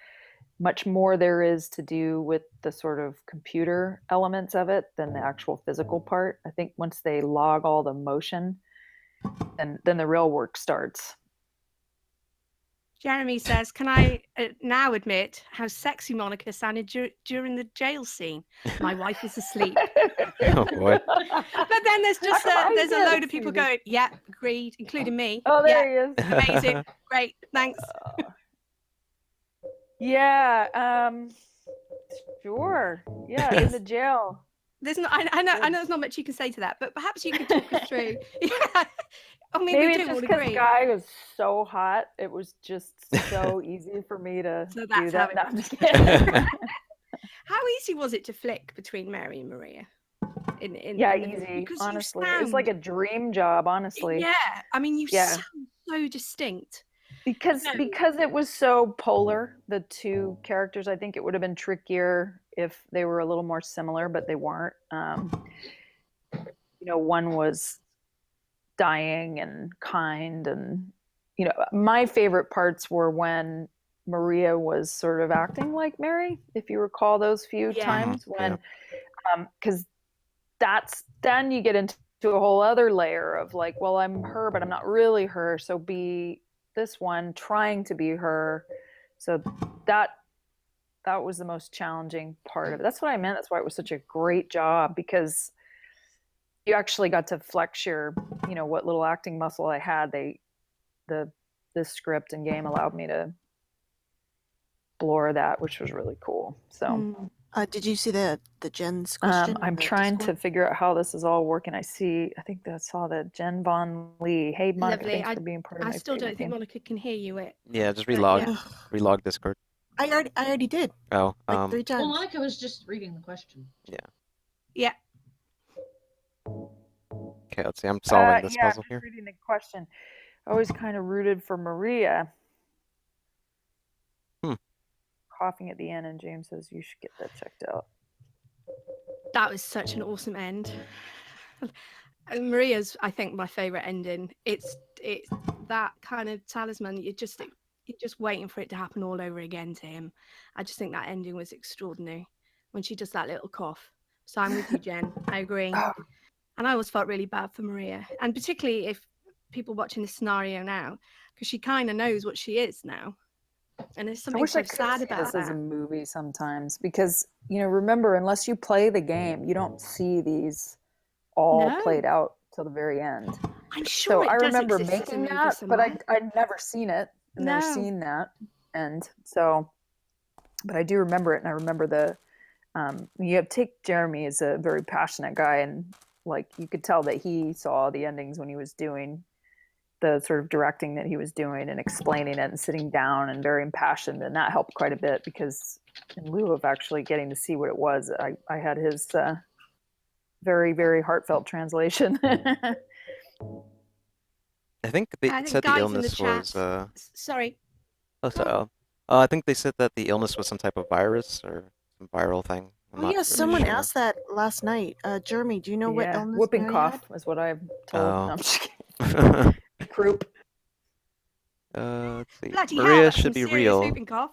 much more there is to do with the sort of computer elements of it than the actual physical part. I think once they log all the motion, then the real work starts. Jeremy says, can I now admit how sexy Monica sounded during the jail scene? My wife is asleep. Oh, boy. But then there's just there's a load of people going, yeah, agreed, including me. Oh, there yeah, he is. Amazing. Great. Thanks. Yeah. Sure. Yeah, in the jail. There's not. I know there's not much you can say to that, but perhaps you could talk us through. Yeah. I mean, Maybe we it's do just all because agree. Guy was so hot. It was just so easy for me to So do that's that. how No, I'm just kidding. How easy was it to flick between Mary and Maria? Yeah, easy. Honestly, it was like a dream job. Honestly, Yeah, I mean, you Yeah. sound so distinct. because it was so polar. The 2 characters, I think it would have been trickier if they were a little more similar, but they weren't. You know, one was dying and kind, and you know, my favorite parts were when Maria was sort of acting like Mary, if you recall those few Yeah. times when because that's then you get into a whole other layer of like, well, I'm her but I'm not really her, so be this one trying to be her. So that was the most challenging part of it. That's what I meant. That's why it was such a great job, because you actually got to flex your, you know, what little acting muscle I had. The script and game allowed me to explore that, which was really cool. So did you see the Jen's question? I'm trying to figure out how this is all working. I think I saw the Jen Von Lee. Hey, Monica, Lovely. thanks for being part of my I still don't favorite think game. Monica can hear you. Yeah, just relog. Yeah. Relog Discord. I already did. Oh, Like 3 times. Well, Monica was just reading the question. Yeah. Okay, let's see. I'm solving this puzzle just here. reading the question. I always kind of rooted for Maria. coughing at the end, and James says you should get that checked out. That was such an awesome end. And Maria's, I think, my favorite ending. It's that kind of talisman. You're just waiting for it to happen all over again to him. I just think that ending was extraordinary when she does that little cough. So I'm with you, Jen. I agree. And I always felt really bad for Maria, and particularly if people watching this scenario now, because she kind of knows what she is now, and there's something so sad about this as a movie sometimes, because remember, unless you play the game, you don't see these all played out till the very end. I'm sure. So I remember making that, but I'd never seen it. I've never seen that end. So, but I do remember it, and I remember the. Take Jeremy as a very passionate guy, and like you could tell that he saw the endings when he was doing the sort of directing that he was doing and explaining it and sitting down and very impassioned, and that helped quite a bit, because in lieu of actually getting to see what it was, I had his very, very heartfelt translation. I think they said the illness was sorry. Oh, sorry. I think they said that the illness was some type of virus or some viral thing. Someone asked that last night. Jeremy, do you know what illness? Whooping Mary cough had? is what I've told. Oh. No, I'm just kidding. Croup. Let's see. Bloody Maria hell, should be serious real. whooping cough.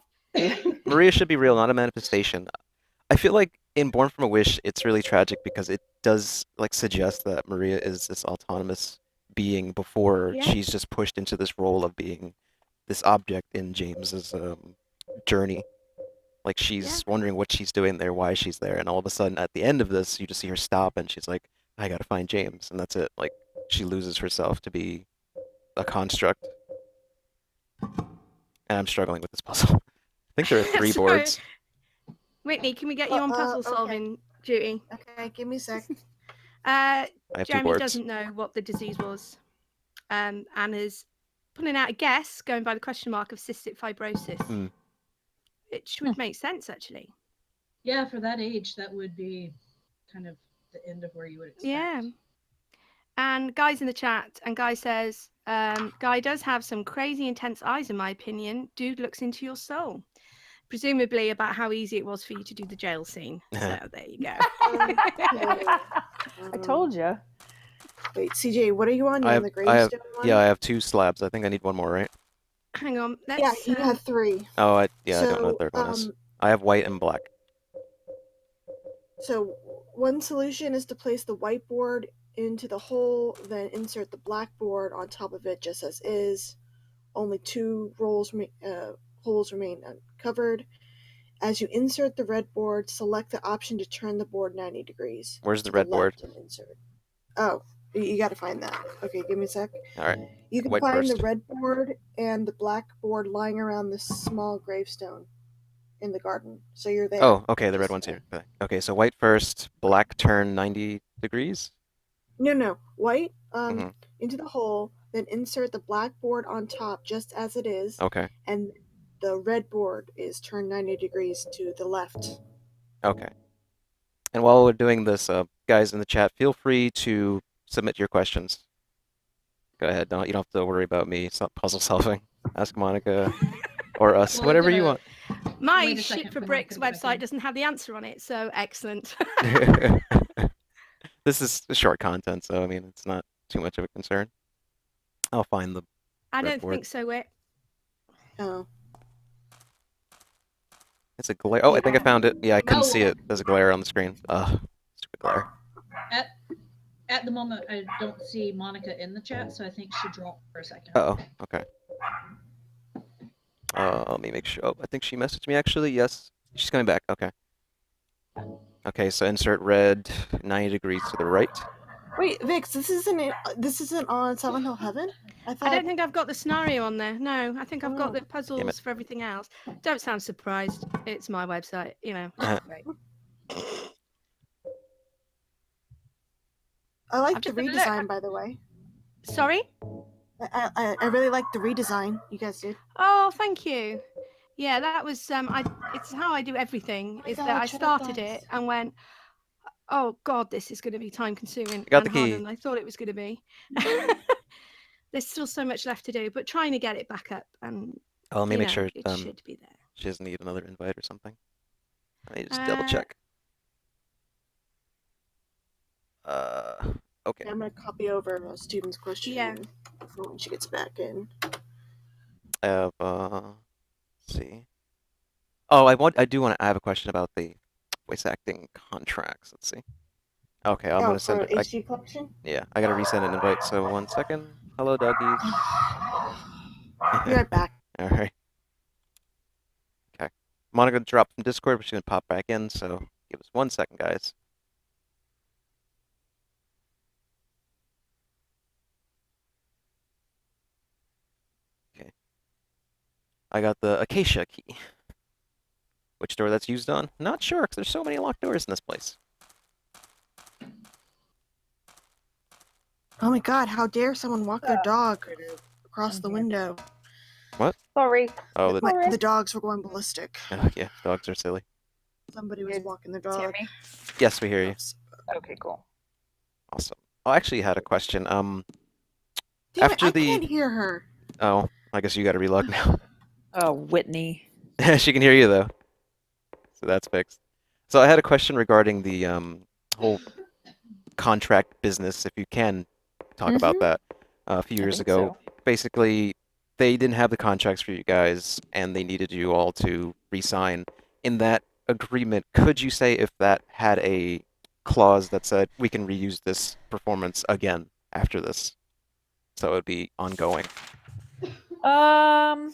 Maria should be real, not a manifestation. I feel like in Born from a Wish, it's really tragic because it does suggest that Maria is this autonomous being before she's just pushed into this role of being this object in James's journey. Like she's wondering what she's doing there, why she's there, and all of a sudden at the end of this, you just see her stop and she's like, I gotta find James, and that's it. Like she loses herself to be a construct. And I'm struggling with this puzzle. I think there are 3 boards. Whitney, can we get you on puzzle solving duty? Okay, give me a sec. I have 2 Jeremy boards. doesn't know what the disease was, and is putting out a guess going by the question mark of cystic fibrosis. Which would make sense, actually. Yeah, for that age, that would be kind of the end of where you would expect. Yeah. And Guy's in the chat, and Guy says, Guy does have some crazy intense eyes, in my opinion. Dude looks into your soul. Presumably about how easy it was for you to do the jail scene. So there you go. I told you. Wait, CJ, what are you on? You're on the gravestone one? Yeah, I have 2 slabs. I think I need 1 more, right? Hang on. Yeah, you have 3. Oh, I don't know what the third one is. I have white and black. So one solution is to place the whiteboard into the hole, then insert the blackboard on top of it just as is. Only 2 holes remain uncovered. As you insert the red board, select the option to turn the board 90 degrees. Where's the red board? Insert. Oh, you got to find that. Okay, give me a sec. All right. You can find the red board and the black board lying around this small gravestone in the garden. So you're there. Oh, okay, the red one's here. Okay, so white first, black turn 90 degrees? No. White into the hole, then insert the black board on top just as it is. Okay. And the red board is turned 90 degrees to the left. Okay. And while we're doing this, guys in the chat, feel free to submit your questions. Go ahead. You don't have to worry about me puzzle solving. Ask Monica or us, whatever you want. My Shit for Bricks website doesn't have the answer on it, so excellent. This is short content, so I mean, it's not too much of a concern. I'll find the I don't think so, Whit. Oh. It's a glare. Oh, I think I found it. Yeah, I couldn't see it. There's a glare on the screen. Stupid glare. At the moment, I don't see Monica in the chat, so I think she dropped for a second. Oh, okay. Let me make sure. Oh, I think she messaged me actually. Yes, she's coming back. Okay. Okay, so insert red 90 degrees to the right. Wait, Vix, this isn't on Silent Hill Heaven? I don't think I've got the scenario on there. No, I think I've got the puzzles for everything else. Don't sound surprised. It's my website, Right. I like the redesign, by the way. Sorry? I really like the redesign you guys did. Oh, thank you. Yeah, that was it's how I do everything. Is that I started it and went, oh God, this is going to be time consuming and harder than I thought it was going to be. There's still so much left to do, but trying to get it back up and let me make sure it should be there. She doesn't need another invite or something. Let me just double check. Okay. I'm gonna copy over Steven's question for when she gets back in. Let's see. Oh, I have a question about the voice acting contracts. Let's see. Okay, I'm gonna send it. HD collection? Yeah, I gotta resend an invite. So 1 second. Hello, doggies. Be right back. All right. Okay. Monica dropped from Discord, but she's gonna pop back in. So give us 1 second, guys. Okay. I got the Acacia key. Which door that's used on? Not sure, because there's so many locked doors in this place. Oh my god, how dare someone walk their dog across the window? What? Sorry. Oh, the dogs were going ballistic. Yeah, dogs are silly. Somebody was walking their dog. Hear me? Yes, we hear you. Okay, cool. Awesome. I actually had a question. Damn After it, I can't hear her. Oh, I guess you got to relog now. Oh, Whitney. She can hear you though, so that's fixed. So I had a question regarding the whole contract business. If you can talk about that, a few years ago, basically they didn't have the contracts for you guys, and they needed you all to re-sign. In that agreement, could you say if that had a clause that said we can reuse this performance again after this, so it would be ongoing? Well,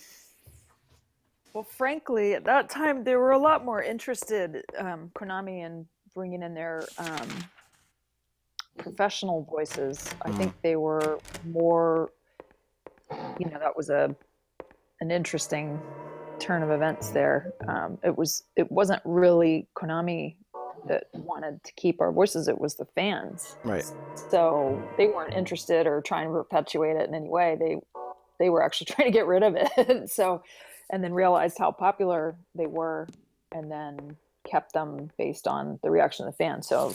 frankly, at that time, they were a lot more interested, Konami, in bringing in their professional voices. I think they were more, that was an interesting turn of events there. It wasn't really Konami that wanted to keep our voices. It was the fans. Right. So they weren't interested or trying to perpetuate it in any way. They were actually trying to get rid of it. And then realized how popular they were, and then kept them based on the reaction of the fans. So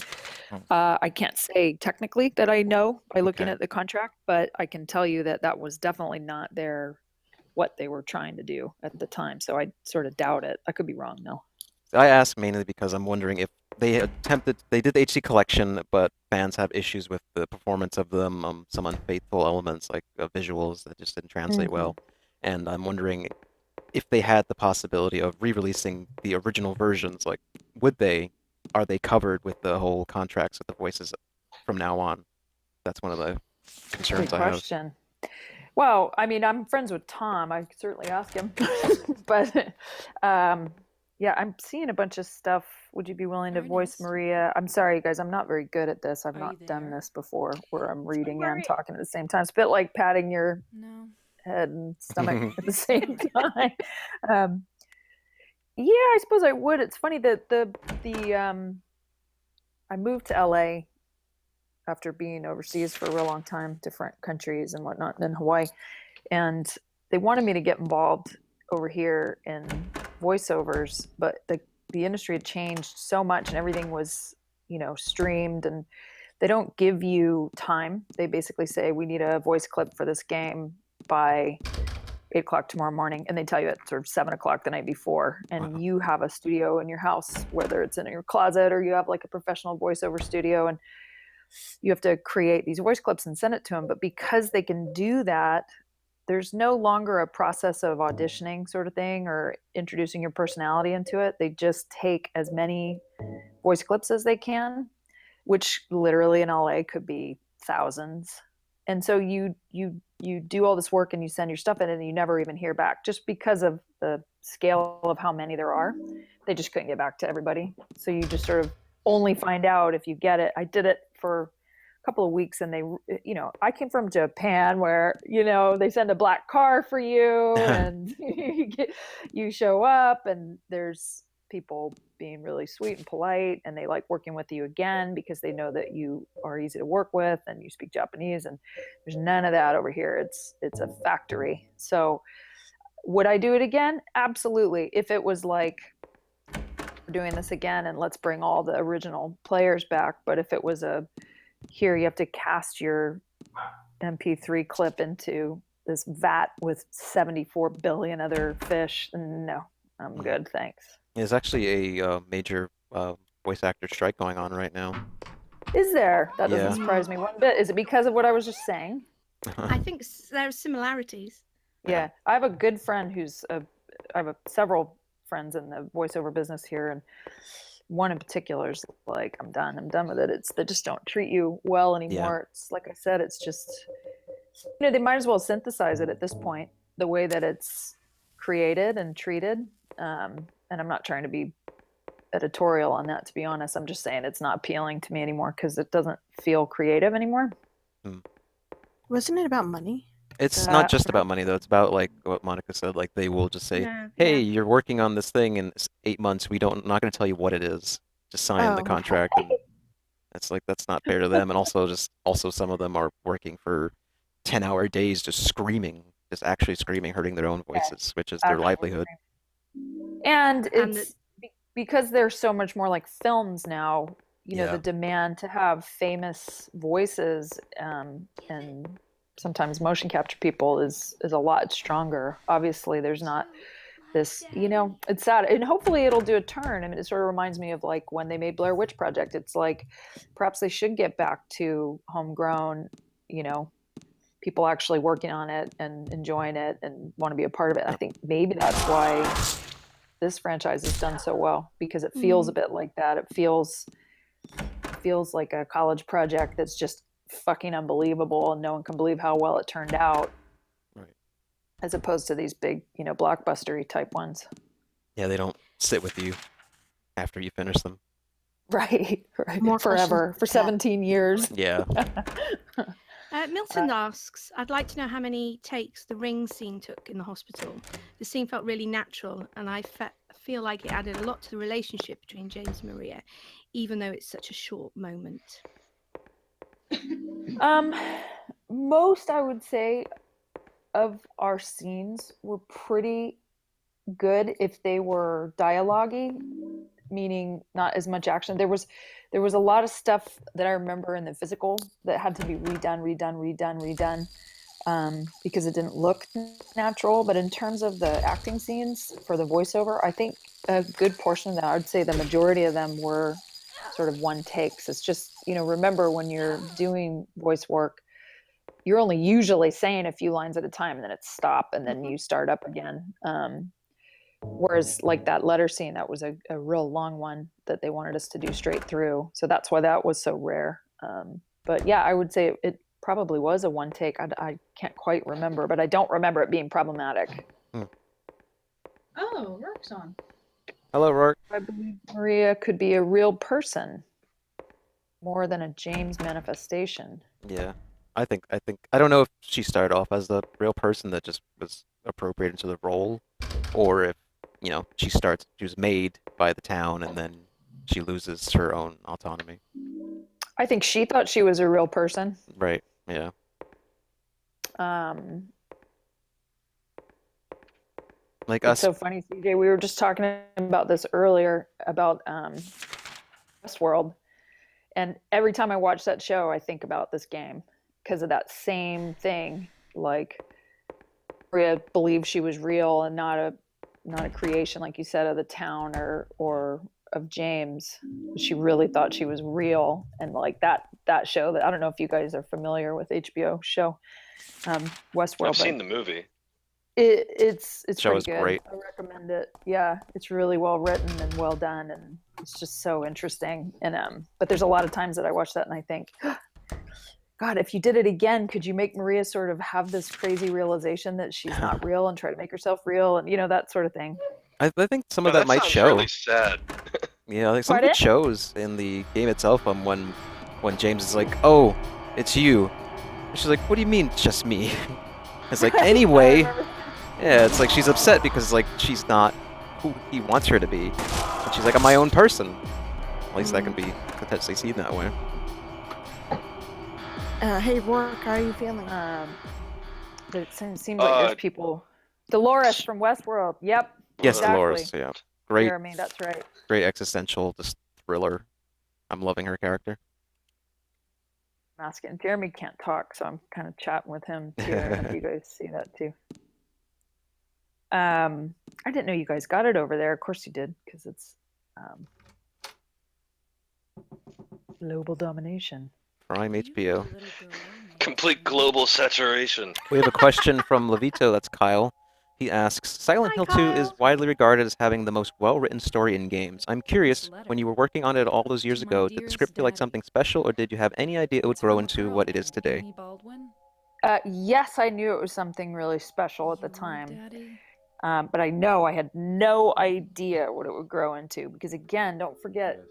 I can't say technically that I know by looking at the contract, but I can tell you that that was definitely not what they were trying to do at the time. So I sort of doubt it. I could be wrong though. I ask mainly because I'm wondering if they did the HD collection, but fans have issues with the performance of them, some unfaithful elements like visuals that just didn't translate well. And I'm wondering if they had the possibility of re-releasing the original versions, like are they covered with the whole contracts with the voices from now on? That's one of the concerns I have. Good question. Well, I mean, I'm friends with Tom. I could certainly ask him. But yeah, I'm seeing a bunch of stuff. Would you be willing to voice Maria? I'm sorry, you guys. I'm not very good at this. I've not done this before, where I'm reading and talking at the same time. It's a bit like patting your head and stomach at the same time. Yeah, I suppose I would. It's funny that I moved to LA after being overseas for a real long time, different countries and whatnot, in Hawaii, and they wanted me to get involved over here in voiceovers, but the industry had changed so much, and everything was streamed, and they don't give you time. They basically say, we need a voice clip for this game by 8 o'clock tomorrow morning, and they tell you at sort of 7 o'clock the night before, and you have a studio in your house, whether it's in your closet or you have like a professional voiceover studio, and you have to create these voice clips and send it to them. But because they can do that, there's no longer a process of auditioning sort of thing or introducing your personality into it. They just take as many voice clips as they can, which literally in LA could be thousands. And so you do all this work and you send your stuff in and you never even hear back, just because of the scale of how many there are. They just couldn't get back to everybody. So you just sort of only find out if you get it. I did it for a couple of weeks, and they, I came from Japan where, they send a black car for you and you show up, and there's people being really sweet and polite, and they like working with you again because they know that you are easy to work with and you speak Japanese, and there's none of that over here. It's a factory. So would I do it again? Absolutely. If it was like, we're doing this again and let's bring all the original players back. But if it was here you have to cast your MP3 clip into this vat with 74 billion other fish, no, I'm good, thanks. There's actually a major voice actor strike going on right now. Is there? That Yeah. doesn't surprise me one bit. Is it because of what I was just saying? I think there are similarities. Yeah. I have a good friend I have several friends in the voiceover business here, and one in particular is like, I'm done with it. They just don't treat you well anymore. It's like I said, it's just, they might as well synthesize it at this point, the way that it's created and treated. And I'm not trying to be editorial on that, to be honest. I'm just saying it's not appealing to me anymore because it doesn't feel creative anymore. Wasn't it about money? It's not just about money, though. It's about, like, what Monica said. Like, they will just say, hey, you're working on this thing in 8 months. I'm not going to tell you what it is. Just sign the contract. And it's like, that's not fair to them. And also some of them are working for 10-hour days just actually screaming, hurting their own voices, which is their livelihood. And it's because they're so much more like films now, the demand to have famous voices and sometimes motion capture people is a lot stronger. Obviously, there's not this, it's sad. And hopefully it'll do a turn. I mean, it sort of reminds me of like when they made Blair Witch Project. It's like perhaps they should get back to homegrown, people actually working on it and enjoying it and want to be a part of it. I think maybe that's why this franchise has done so well, because it feels a bit like that. It feels like a college project that's just fucking unbelievable and no one can believe how well it turned out, right? As opposed to these big blockbustery type ones. Yeah, they don't sit with you after you finish them, right more forever for 17 years. Yeah. Milton asks, I'd like to know how many takes the ring scene took in the hospital. The scene felt really natural, and I feel like it added a lot to the relationship between James and Maria, even though it's such a short moment. Most, I would say, of our scenes were pretty good if they were dialogue-y, meaning not as much action. There was a lot of stuff that I remember in the physical that had to be redone, because it didn't look natural. But in terms of the acting scenes for the voiceover, I think a good portion of that, I would say the majority of them were sort of one takes. It's just, remember when you're doing voice work, you're only usually saying a few lines at a time and then it's stop and then you start up again. Whereas like that letter scene, that was a real long one that they wanted us to do straight through. So that's why that was so rare. But yeah, I would say it probably was a one take. I can't quite remember, but I don't remember it being problematic. Oh, Rourke's on. Hello, Rourke. I believe Maria could be a real person more than a James manifestation. Yeah. I think I don't know if she started off as the real person that just was appropriated into the role, or if she was made by the town and then she loses her own autonomy. I think she thought she was a real person. Right. Yeah. Like it's so funny, CJ. We were just talking about this earlier about Westworld, and every time I watch that show, I think about this game because of that same thing. Like, Maria believed she was real and not a creation, like you said, of the town or of James. She really thought she was real, and like that show. That I don't know if you guys are familiar with HBO show Westworld. I've seen the movie. It's show pretty is good. great. I recommend it. Yeah, it's really well written and well done, and it's just so interesting. And but there's a lot of times that I watch that and I think, God, if you did it again, could you make Maria sort of have this crazy realization that she's not real and try to make herself real, and that sort of thing. I think some of that might show. Really sad. Yeah, like some of it shows in the game itself. When James is like, "Oh, it's you," and she's like, "What do you mean, just me?" It's like, anyway. Yeah, it's like she's upset because like she's not who he wants her to be, and she's like, "I'm my own person." At least that can be potentially seen that way. Hey, Rourke, how are you feeling? It seems like there's people. Dolores from Westworld. Yep. Yes, exactly. Dolores. Yeah, great. Jeremy, that's right. Great existential, just thriller. I'm loving her character. I'm asking. Jeremy can't talk, so I'm kind of chatting with him too. I don't know if you guys see that too. I didn't know you guys got it over there. Of course you did, because it's global domination. Prime HBO. Complete global saturation. We have a question from Levito. That's Kyle. He asks, Silent Hi, Hill 2 is Kyle. widely regarded as having the most well-written story in games. I'm curious, when you were working on it all those years ago, did the script feel like something special, or did you have any idea it would grow into what it is today? Yes, I knew it was something really special at the time. But I know I had no idea what it would grow into, because again, don't forget,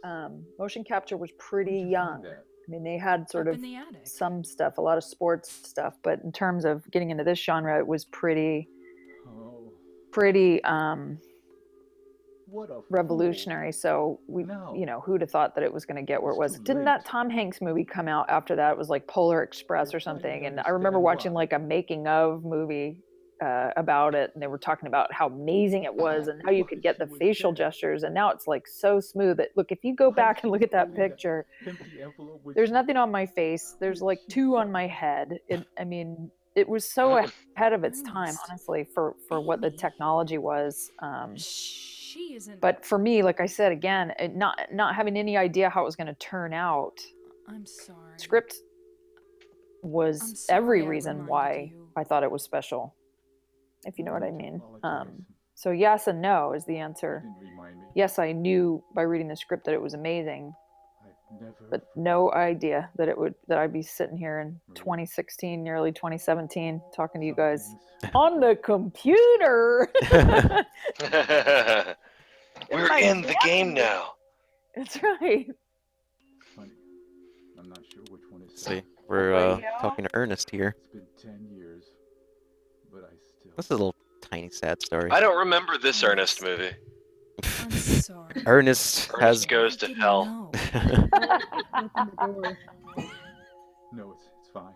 motion capture was pretty young. I mean, they had sort of some stuff, a lot of sports stuff, but in terms of getting into this genre, it was pretty revolutionary. So we, who'd have thought that it was going to get where it was? Didn't that Tom Hanks movie come out after that? It was like Polar Express or something. And I remember watching like a making of movie about it, and they were talking about how amazing it was and how you could get the facial gestures, and now it's like so smooth that, look, if you go back and look at that picture, there's nothing on my face, there's like 2 on my head. It was so ahead of its time, honestly, for what the technology was. But for me, like I said, again, not having any idea how it was going to turn out, script was every reason why I thought it was special, if you know what I mean. So yes and no is the answer. Yes, I knew by reading the script that it was amazing, but no idea that I'd be sitting here in 2016, nearly 2017, talking to you guys on the computer. We're in the game now. That's right. I'm not sure which one is. See, we're talking to Ernest here. It's been 10 years, but I still. This is a little tiny sad story. I don't remember this Ernest movie. I'm sorry. Ernest has goes to hell. No, it's fine.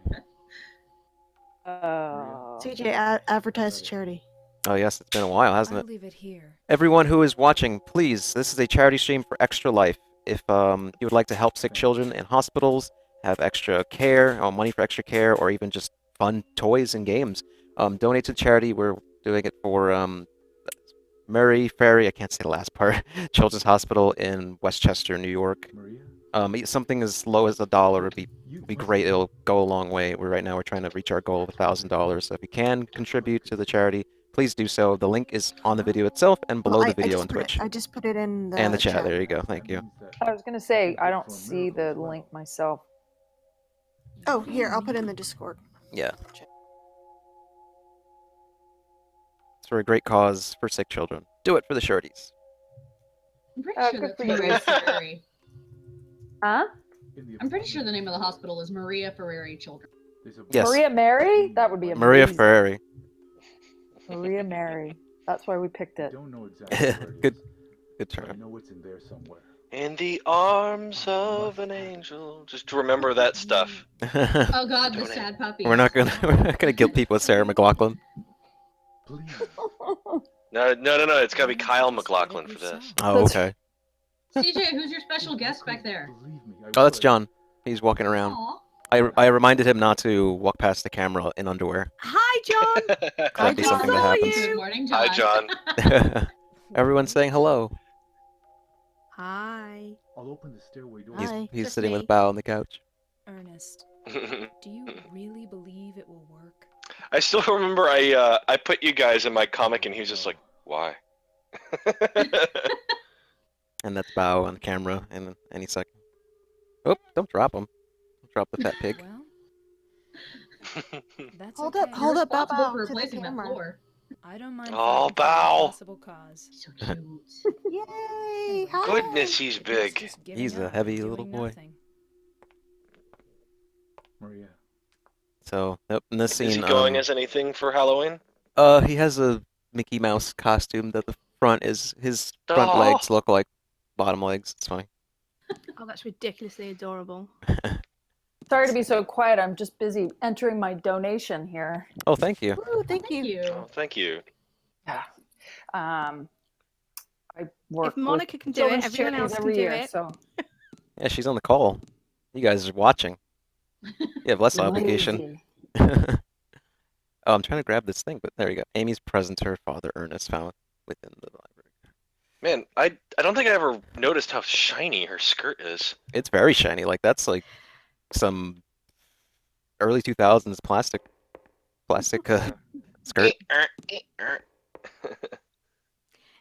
CJ, advertise charity. Oh yes, it's been a while, hasn't I'll it? leave it here. Everyone who is watching, please, this is a charity stream for Extra Life. If you would like to help sick children in hospitals, have extra care, or money for extra care, or even just fun toys and games, donate to charity. We're doing it for Murray Ferry, I can't say the last part, Children's Hospital in Westchester, New York. Maria? Something as low as $1 would be great. It'll go a long way. Right now we're trying to reach our goal of $1,000. So if you can contribute to the charity, please do so. The link is on the video itself and below the video on Twitch. I just put it in the And the chat. There you go. Thank you. I was going to say, I don't see the link myself. Oh, here, I'll put it in the Discord. Yeah. It's for a great cause for sick children. Do it for the shirties. I'm pretty sure good that's for you. Maria Ferrari. Huh? I'm pretty sure the name of the hospital is Maria Ferrari Children. Yes. Maria Mary? That would be amazing. Maria Ferrari. Maria Mary. That's why we picked I it. don't know exactly where it Good is, Good but I turn. know it's in there somewhere. In the arms of an angel. Just remember that stuff. Oh god, the Donate. sad puppy. we're not gonna guilt people with Sarah McLaughlin. Please. No. It's gotta be Kyle McLaughlin for this. Oh, okay. CJ, who's your special guest back there? Believe me, I Oh, that's would. John. He's walking around. Aw. I reminded him not to walk past the camera in underwear. Hi, John. That'd be something that How are happens. Good you? morning, John. Hi, John. Everyone's saying hello. Hi. I'll open the stairway door. Hi. He's Just sitting me. with Bao on the couch. Ernest, do you really believe it will work? I still remember I put you guys in my comic and he was just like, why? And that's Bao on camera in any second. Oh, don't drop him. Don't drop the fat pig. Well, that's Hold okay. up, hold You're up, bow responsible bow for to the replacing that camera. floor. I don't mind. Oh, fighting for a bow. possible cause. He's so cute. Yay! Hi. Goodness, he's It's big. just giving He's a up, heavy doing little boy. nothing. Maria. So, nope, in this scene, Is he going as anything for Halloween? he has a Mickey Mouse costume that the front is, his front Oh. legs look like bottom legs. It's funny. Oh, that's ridiculously adorable. Sorry to be so quiet. I'm just busy entering my donation here. Oh, thank you. Ooh, thank you. Oh, thank you. I work If Monica with can do it, children's everyone charities else can every do year, it. So Yeah, she's on the call. You guys are watching. You have less obligation. lazy. Oh, I'm trying to grab this thing, but there you go. Amy's present to her father, Ernest, found within the library. Man, I don't think I ever noticed how shiny her skirt is. It's very shiny. Like that's like some early 2000s plastic skirt.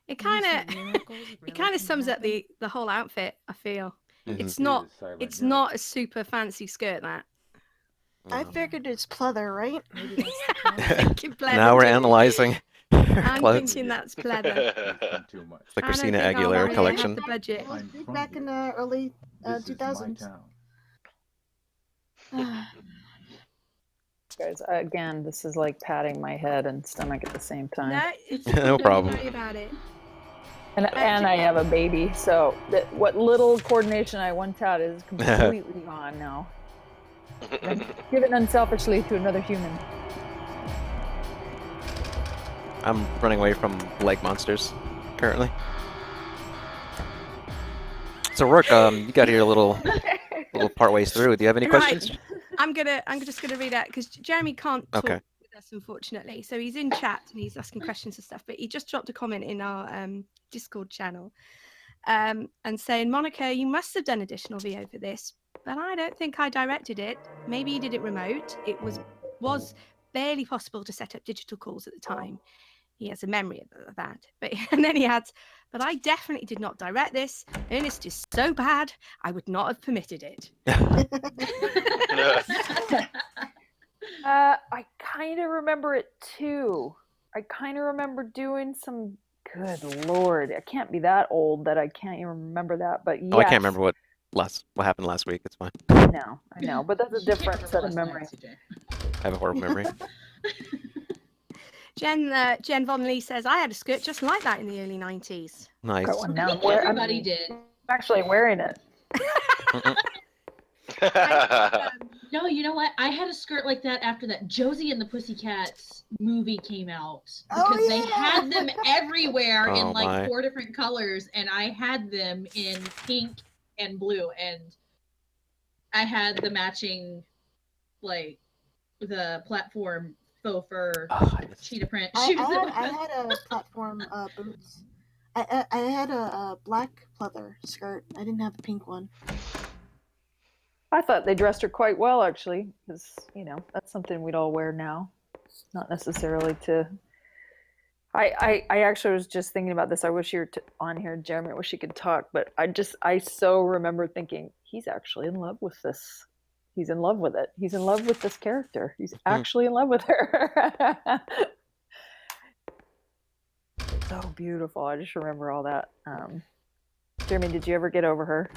It kind of sums up the whole outfit. I feel it's not a super fancy skirt. That I figured it's pleather, right? thinking pleather Now we're too. analyzing I'm clothes. thinking that's pleather. Too much. It's the I don't Christina think I'll Aguilera really collection. have the budget. It was I'm big from back in here. the early This is my 2000s. town. Guys, again, this is like patting my head and stomach at the same time. No, it's No don't problem. worry about it. And I have a baby, so what little coordination I once had is completely gone now. Given unselfishly to another human. I'm running away from leg monsters currently. So Rourke, you got here a little part ways through. Do you have any Right. questions? I'm just gonna read out because Jeremy can't talk Okay. with us, unfortunately. So he's in chat and he's asking questions and stuff. But he just dropped a comment in our Discord channel, and saying, Monica, you must have done additional VO for this, but I don't think I directed it. Maybe you did it remote. It was barely possible to set up digital calls at the time. He has a memory of that. But and then he adds, but I definitely did not direct this. Ernest is so bad, I would not have permitted it. I kind of remember it too. I kind of remember doing some. Good lord, I can't be that old that I can't even remember that. But yes. Oh, I can't remember what happened last week. It's fine. I know, but that's a You can't different set of remember memory. last night, I have a horrible memory. Jen Von Lee says, I had a skirt just like that in the early 90s. Nice. Got one CJ. now. Everybody did. I'm actually wearing it. No, you know what? I had a skirt like that after that Josie and the Pussycats movie came out because Oh, they yeah. had them everywhere Oh, in like my. 4 different colors, and I had them in pink and blue, and I had the matching, like the platform faux fur cheetah print shoes. I had a platform boots. I had a black pleather skirt. I didn't have the pink one. I thought they dressed her quite well, actually, because that's something we'd all wear now. Not necessarily to. I actually was just thinking about this. I wish you were on here, Jeremy. I wish you could talk, but I so remember thinking he's actually in love with this. He's in love with it. He's in love with this character. He's actually in love with her. So beautiful. I just remember all that. Jeremy, did you ever get over her?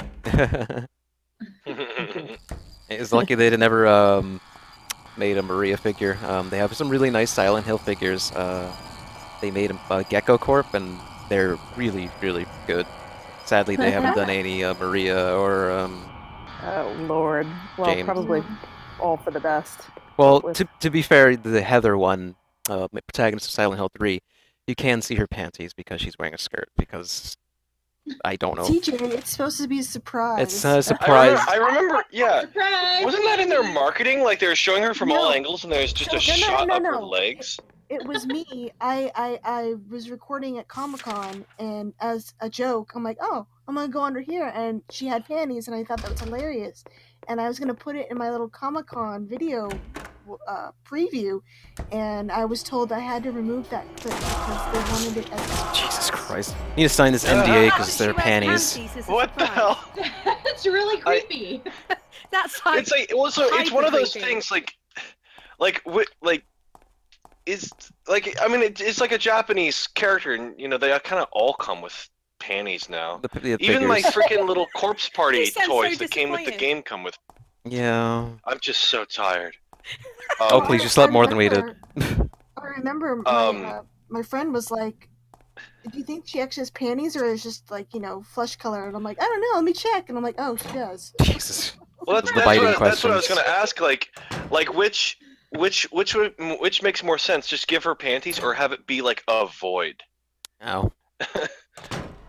It's lucky they never made a Maria figure. They have some really nice Silent Hill figures. They made a Gecko Corp, and they're really, really good. Sadly, they haven't done any Maria or. Oh Lord! Well, James. probably all for the best. Well, With- to be fair, the Heather one, protagonist of Silent Hill 3, you can see her panties because she's wearing a skirt. Because I don't know. TJ, it's supposed to be a surprise. It's a surprise. I remember, yeah. Surprise! Wasn't that in their marketing? Like they were showing her from all No. angles, and there was just a No, shot of her no. legs. It was me. I was recording at Comic-Con, and as a joke, I'm like, oh, I'm gonna go under here, and she had panties, and I thought that was hilarious, and I was gonna put it in my little Comic-Con video preview, and I was told I had to remove that clip because they wanted it as Jesus Christ. You need to sign this NDA because they're panties. What the hell? That's really creepy. That's like It's like also it's one of those hyper-creepy. things I mean it's like a Japanese character, and they kind of all come with panties now. The Even my figures. freaking little corpse party You sound so toys that came with the disappointed. game come with. Yeah. I'm just so tired. Oh, please, you slept more than we did. I remember my friend was like, do you think she actually has panties, or is just like, flesh color? And I'm like, I don't know, let me check. And I'm like, oh, she does. Jesus. Well, that's The biting what I was questions. gonna ask. Like which makes more sense? Just give her panties, or have it be like a void? Ow.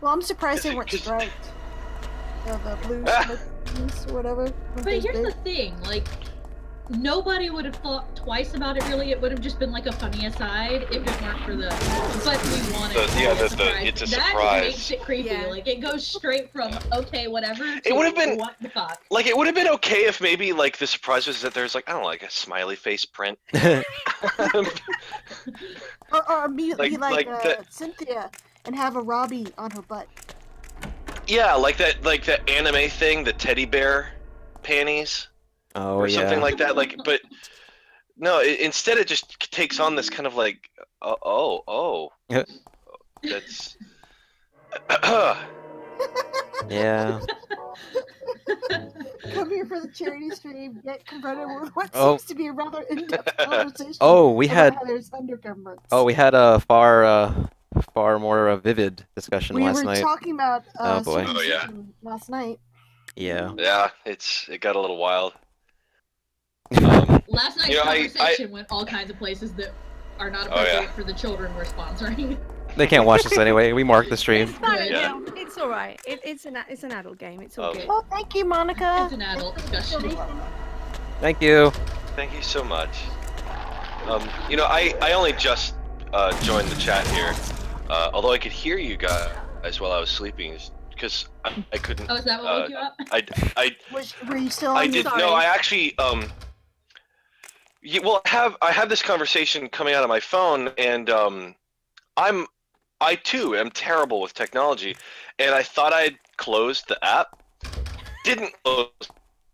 Well, I'm surprised they weren't striped. The blue smoke piece or whatever. But here's the thing, like, nobody would have thought twice about it. Really, it would have just been like a funny aside if it weren't for the. But we wanted it to be a surprise. It's a that surprise. makes it creepy. Yeah. Like it goes straight from okay, whatever. It to would have been- what the fuck. Like it would have been okay if maybe like the surprise was that there's like I don't know, like a smiley face print. Or be Like- like, like the- Cynthia and have a Robbie on her butt. Yeah, like that anime thing, the teddy bear panties Oh or yeah. something like that. Like, but no, instead it just takes on this kind of like, oh, Yeah. that's. Yeah. Come here for the charity stream. Get confronted with what Oh. seems to be a rather in-depth conversation. Oh, we about had. how there's undergarments. Oh, we had a far more vivid discussion we last were night. talking about Oh, boy. Oh, yeah. circumcision last night. Yeah. Yeah, it got a little wild. Last night's You know, conversation went all kinds of places that are not Oh, yeah. appropriate for the children we're sponsoring. They can't watch this anyway. We marked the stream. It's Silent Yeah. Hill. It's all right. It's an adult game. It's all Oh. good. Oh, thank you, Monica. It's an adult discussion. Thank you. Thank you so much. You know, I only just joined the chat here, although I could hear you guys while I was sleeping, because I couldn't. Oh, is that what woke you up? Were you still on I your did sorry. no. I actually well, I have this conversation coming out of my phone, and I too am terrible with technology, and I thought I'd closed the app, didn't close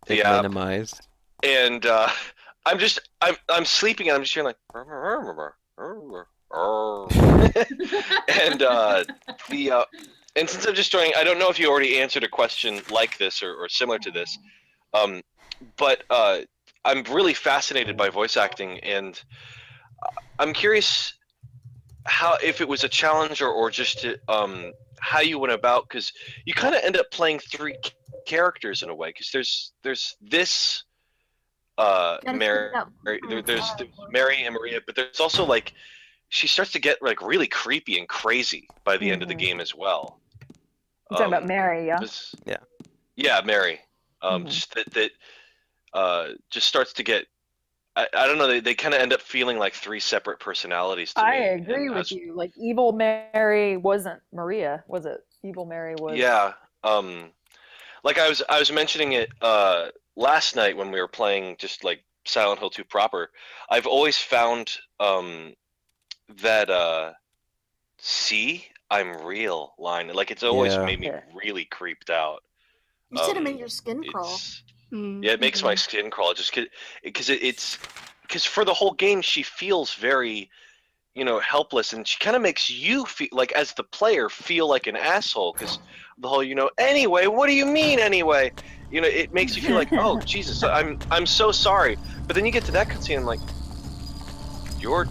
the It's app, minimized. and I'm sleeping, and I'm just hearing like and since I'm just joining, I don't know if you already answered a question like this or similar to this, but I'm really fascinated by voice acting, and I'm curious how if it was a challenge or just how you went about, because you kind of end up playing three characters in a way, because there's this Mary, there's Mary and Maria, but there's also like she starts to get like really creepy and crazy by the end of the game as well. You're talking about Mary, yeah? Yeah, Mary. Just that just starts to get. I don't know. They kind of end up feeling like three separate personalities to me. I agree with you. Like evil Mary wasn't Maria, was it? Evil Mary was. Yeah. Like I was mentioning it last night when we were playing just like Silent Hill 2 proper. I've always found that "See, I'm real" line, like it's always Yeah. made me really creeped out. You said it made your skin crawl. It's- Mm. Yeah, it makes my skin crawl just because for the whole game she feels very, helpless, and she kind of makes you feel like as the player feel like an asshole because the whole anyway, what do you mean anyway? It makes you feel like, oh Jesus, I'm so sorry. But then you get to that cutscene, I'm like, you're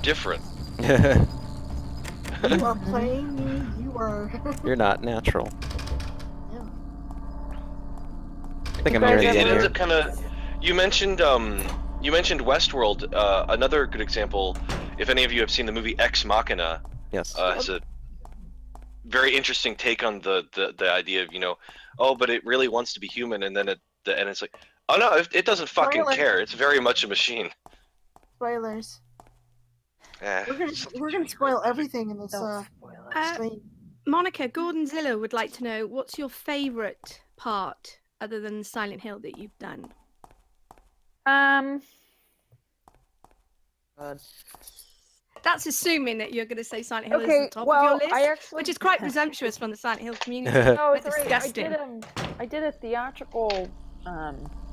different. You are playing me. You are. You're not natural. Yeah. I think I'm You guys hearing It it ends here. up kind of. You mentioned Westworld. Another good example. If any of you have seen the movie Ex Machina, Yes. has a very interesting take on the idea of oh, but it really wants to be human, and then at the end it's like, oh no, it doesn't fucking Spoiler. care. It's very much a machine. Spoilers. Eh. We're gonna spoil everything in this Don't spoil it. Uh, stream. Monica, Gordon Zilla would like to know what's your favourite part other than Silent Hill that you've done? That's assuming that you're going to say Silent Hill is Okay, the top well, of your list, I actually which is quite presumptuous from the Silent Hill community. No, it's It's alright. disgusting. I did a theatrical.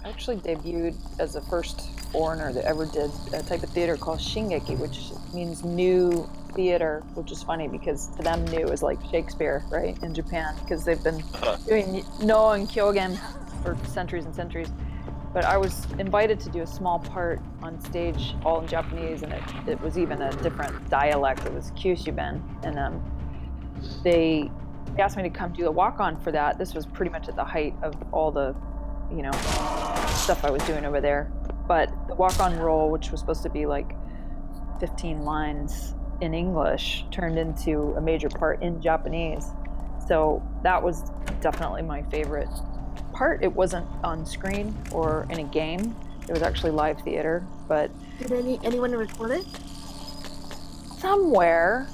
Actually debuted as the first foreigner that ever did a type of theater called Shingeki, which means new theater, which is funny because to them new is like Shakespeare, right, in Japan, because they've been doing Noah and Kyogen for centuries and centuries. But I was invited to do a small part on stage, all in Japanese, and it was even a different dialect. It was Kyushuben, and they asked me to come do the walk-on for that. This was pretty much at the height of all the, stuff I was doing over there. But the walk-on role, which was supposed to be like 15 lines in English, turned into a major part in Japanese. So that was definitely my favorite part. It wasn't on screen or in a game. It was actually live theater, but Did anyone record it? somewhere,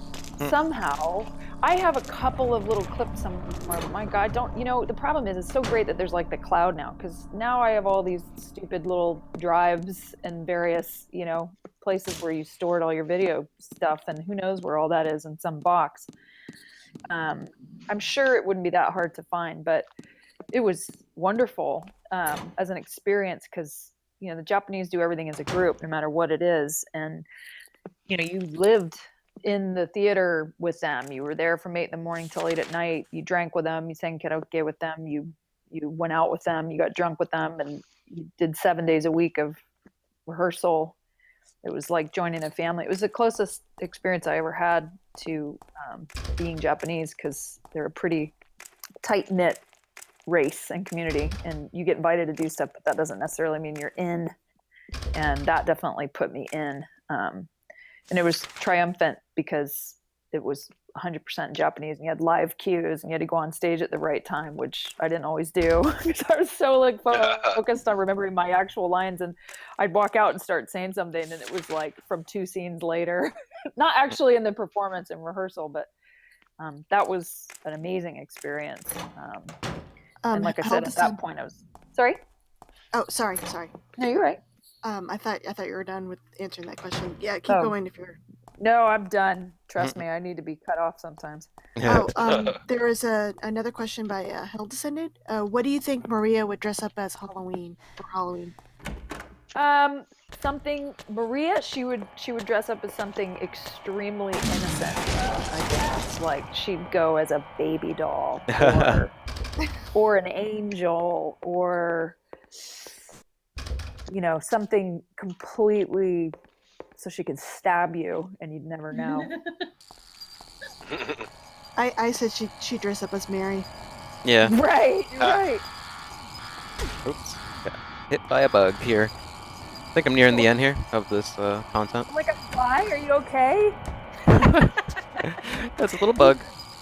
somehow, I have a couple of little clips somewhere, but my God, the problem is it's so great that there's like the cloud now, because now I have all these stupid little drives and various, places where you stored all your video stuff, and who knows where all that is in some box. I'm sure it wouldn't be that hard to find, but it was wonderful as an experience, because the Japanese do everything as a group, no matter what it is, and you lived in the theater with them. You were there from 8 in the morning till 8 at night. You drank with them. You sang karaoke with them. You went out with them. You got drunk with them, and you did 7 days a week of rehearsal. It was like joining a family. It was the closest experience I ever had to being Japanese, because they're a pretty tight-knit race and community, and you get invited to do stuff, but that doesn't necessarily mean you're in. And that definitely put me in. And it was triumphant because it was 100% Japanese, and you had live cues, and you had to go on stage at the right time, which I didn't always do because I was so focused on remembering my actual lines, and I'd walk out and start saying something, and it was like from 2 scenes later, not actually in the performance and rehearsal, but that was an amazing experience. And like I said, at that point, I was sorry. Oh, sorry. No, you're right. I thought you were done with answering that question. Yeah, keep going if you're. No, I'm done. Trust me, I need to be cut off sometimes. There is another question by Hell Descended. What do you think Maria would dress up as for Halloween? Something Maria, she would dress up as something extremely innocent. I guess like she'd go as a baby doll, or an angel, or something completely, so she could stab you and you'd never know. I said she'd dress up as Mary. Yeah. Right. Oops. Got hit by a bug here. I think I'm nearing the end here of this content. Like a fly? Are you okay? That's a little bug.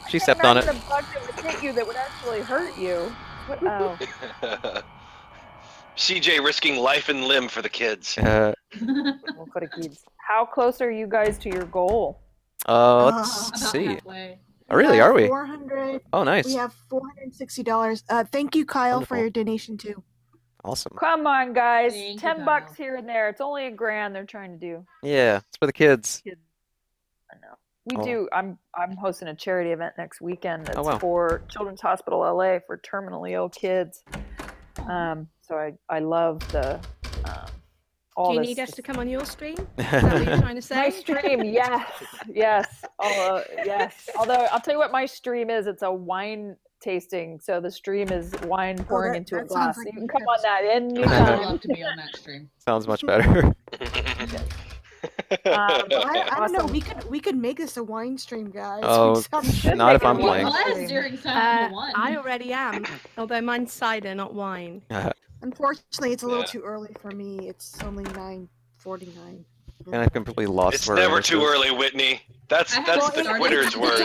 She stepped on it. A bug that would hit you that would actually hurt you. Oh. CJ risking life and limb for the kids. For the kids. How close are you guys to your goal? Let's see. Halfway. Oh, really? Are we? 400. Oh, nice. We have $460. Thank you, Kyle, Wonderful. for your donation too. Awesome. Come on, guys. Thank you, $10 Kyle. here and there. It's only $1,000 they're trying to do. Yeah, it's for the kids. I know. We Oh. do. I'm hosting a charity event next weekend that's wow. for Children's Hospital LA for terminally ill kids. So I love the all Do you this. need us to come on your stream? Is that what you're trying to say? My stream, yes. Yes. Although I'll tell you what my stream is. It's a wine tasting. So the stream is wine pouring into a that glass. sounds You like can come on that I would anytime. love to be on that stream. Sounds much better. I don't know. Awesome. We could make this a wine stream, guys. Oh, not if I'm It playing. was during Silent Hill 1. I already am, although mine's cider, not wine. Unfortunately, it's a little too early for me. It's only 9:49. And I've completely lost It's where never this too is. early, Whitney. That's I have the started- Twitter's words.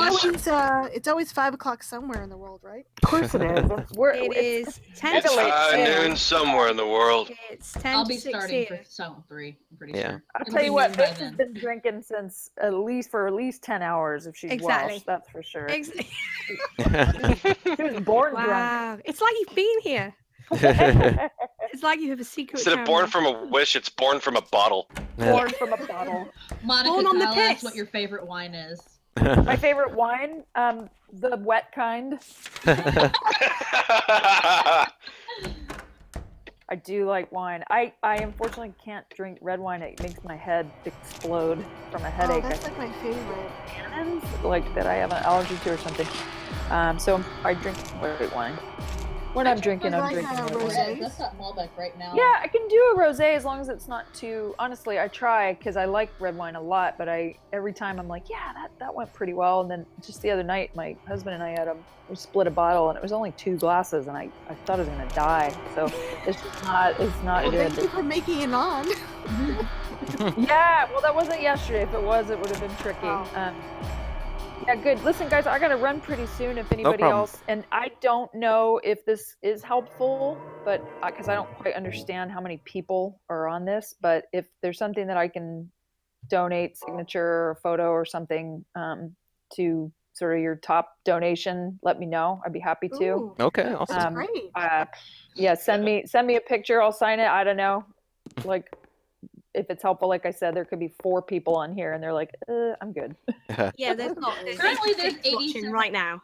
It's always 5 o'clock somewhere in the world, right? Of course it is. It is 10 It's to 6 high here. noon somewhere in the world. It's 10 I'll to be 6 starting here. for Silent 3, I'm pretty Yeah. sure. I'll It'll tell be you what, noon by Vince has then. been drinking since at least 10 hours if she's Exactly. Welsh, that's for sure. Ex- She was born drunk. wow. It's like you've been here. It's like you have a secret Instead of born from a wish, it's born from a bottle. Born from a bottle. Monica, Born on the Kyle asked piss. what your favorite wine is. My favorite wine, the wet kind. I do like wine. I unfortunately can't drink red wine. It makes my head explode from a Oh, headache. that's like my favorite. Tannins, like that I have an allergy to or something. So I drink white wine. When I'm drinking, I'm like, drinking red wine. rosé. That's not Malbec right now. Yeah, I can do a rosé as long as it's not too. Honestly, I try because I like red wine a lot, but every time I'm like, yeah, that went pretty well. And then just the other night, my husband and I we split a bottle, and it was only 2 glasses, and I thought I was gonna die. So it's just not. It's not Well, good. thank you for making it on. Yeah, well, that wasn't yesterday. If it was, it would have been tricky. Oh. Yeah, good. Listen, guys, I gotta run pretty soon. If anybody problem. else, and I don't know if this is helpful, but because I don't quite understand how many people are on this, but if there's something that I can donate, signature or photo or something, to sort of your top donation, let me know. I'd be happy to. Ooh, Okay, that's awesome. great. Yeah, send me a picture. I'll sign it. I don't know, like if it's helpful. Like I said, there could be 4 people on here, and they're like, I'm good. Yeah, there's not. Currently, there's 86 watching 87. right now.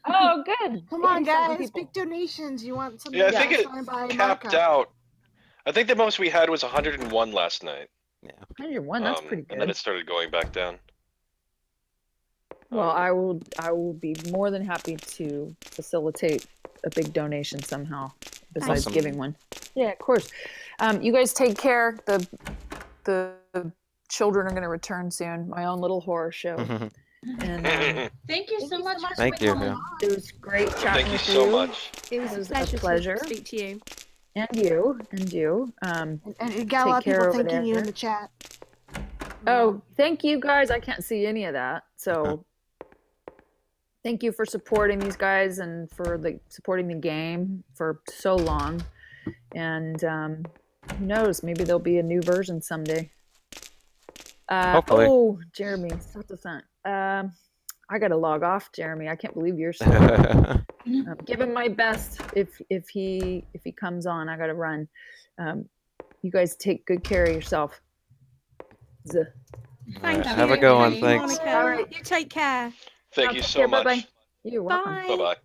Oh, good. Come on, 87 guys, people. big donations. You want something Yeah, I think it signed by capped Monica? out. I think the most we had was 101 last night. Yeah. 101. That's pretty And then good. it started going back down. Well, I will be more than happy to facilitate a big donation somehow, besides Awesome. giving one. Yeah, of course. You guys take care. The children are going to return soon. My own little horror show. And Thank you so much. Thank you. Yeah. it was great chatting Thank you with so much. It was It was a a pleasure, pleasure. to speak to you. And you. And you got a Take lot of care people over thanking you there. in the chat. Oh, thank you guys. I can't see any of that. So thank you for supporting these guys and for supporting the game for so long. And who knows, maybe there'll be a new version someday. Hopefully. Oh, Jeremy, I gotta log off, Jeremy. I can't believe you're still give him my best if he comes on. I gotta run. You guys take good care of yourself. Thank Alright, you. have a good one, everybody. thanks. Monica, All right. you take care. Thank you so Bye-bye. much. You're welcome. Bye. Bye bye.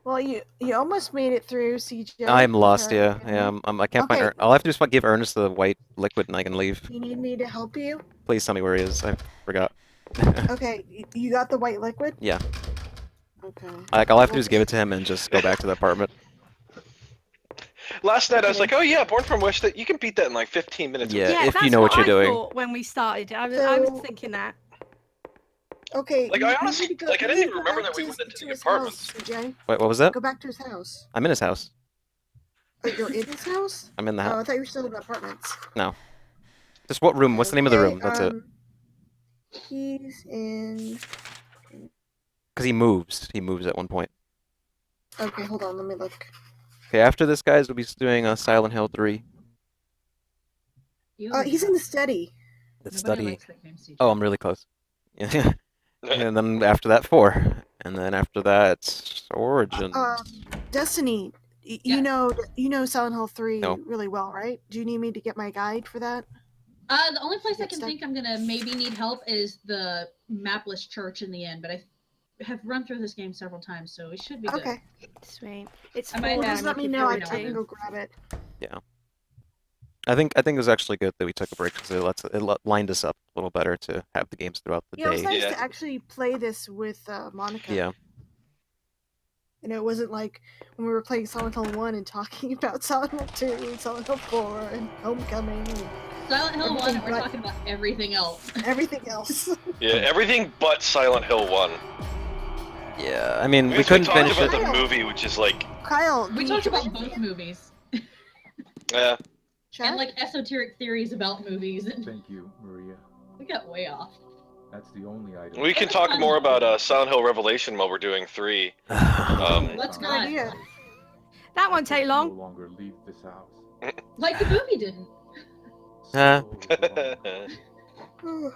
Well, you almost made it through, CJ. I'm with lost, her, yeah. you know? I can't find Okay. I'll have to just give Ernest the white liquid and I can leave. You need me to help you? Please tell me where he is. I forgot. Okay, you got the white liquid? Yeah. Okay. I'll have to just give it to him and just go back to the apartment. Last night I was Okay. like, oh yeah, Born from Wish, that you can beat that in like 15 minutes. Yeah, Yeah, if that's you know what you're I doing. thought when we started. I was So- thinking that. Okay. Like, you- I you honestly- need to like, I you didn't need even to go remember back that we to went into the his apartments. house, CJ. Wait, what was that? Go back to his house. I'm in his house. Oh, you're in his house? I'm in the Oh, I house. thought you were still in the apartments. Just what room? What's the name of the Okay, room? That's it. He's in. Because he moves. He moves at one point. Okay, hold on. Let me look. Okay, after this, guys, we'll be doing Silent Hill 3. He's in the study. The Nobody study. likes that name, CJ. Oh, I'm really close. Yeah. And then after that, 4. And then after that, Origin. Destiny. Yeah. You know Silent Hill 3 No. really well, right? Do you need me to get my guide for that? The only place I Get can stuck. think I'm gonna maybe need help is the mapless church in the end, but I have run through this game several times, so it should be good. Okay. Sweet. It's I might full have- Just now, let me if know. I you're know. can ready. go grab it. I think it was actually good that we took a break because it lined us up a little better to have the games throughout the Yeah, it was day. nice Yeah. to actually play this with Monica. Yeah. And it wasn't like when we were playing Silent Hill 1 and talking about Silent Hill 2 and Silent Hill 4 and Homecoming and Silent Hill 1, and Everything we're but- talking about everything else. everything else. Yeah, everything but Silent Hill 1. Yeah, I mean, we Because couldn't talked finish about it. the movie, which is like, Kyle, We do talked you about both movies yeah. chat? and like esoteric theories about movies, and Thank you, Maria. we got way off. That's the only item. We can talk more about Silent Hill Revelation while we're doing 3. Let's Good not. idea. That won't take No long. longer leave this house. Like the movie didn't. Huh? So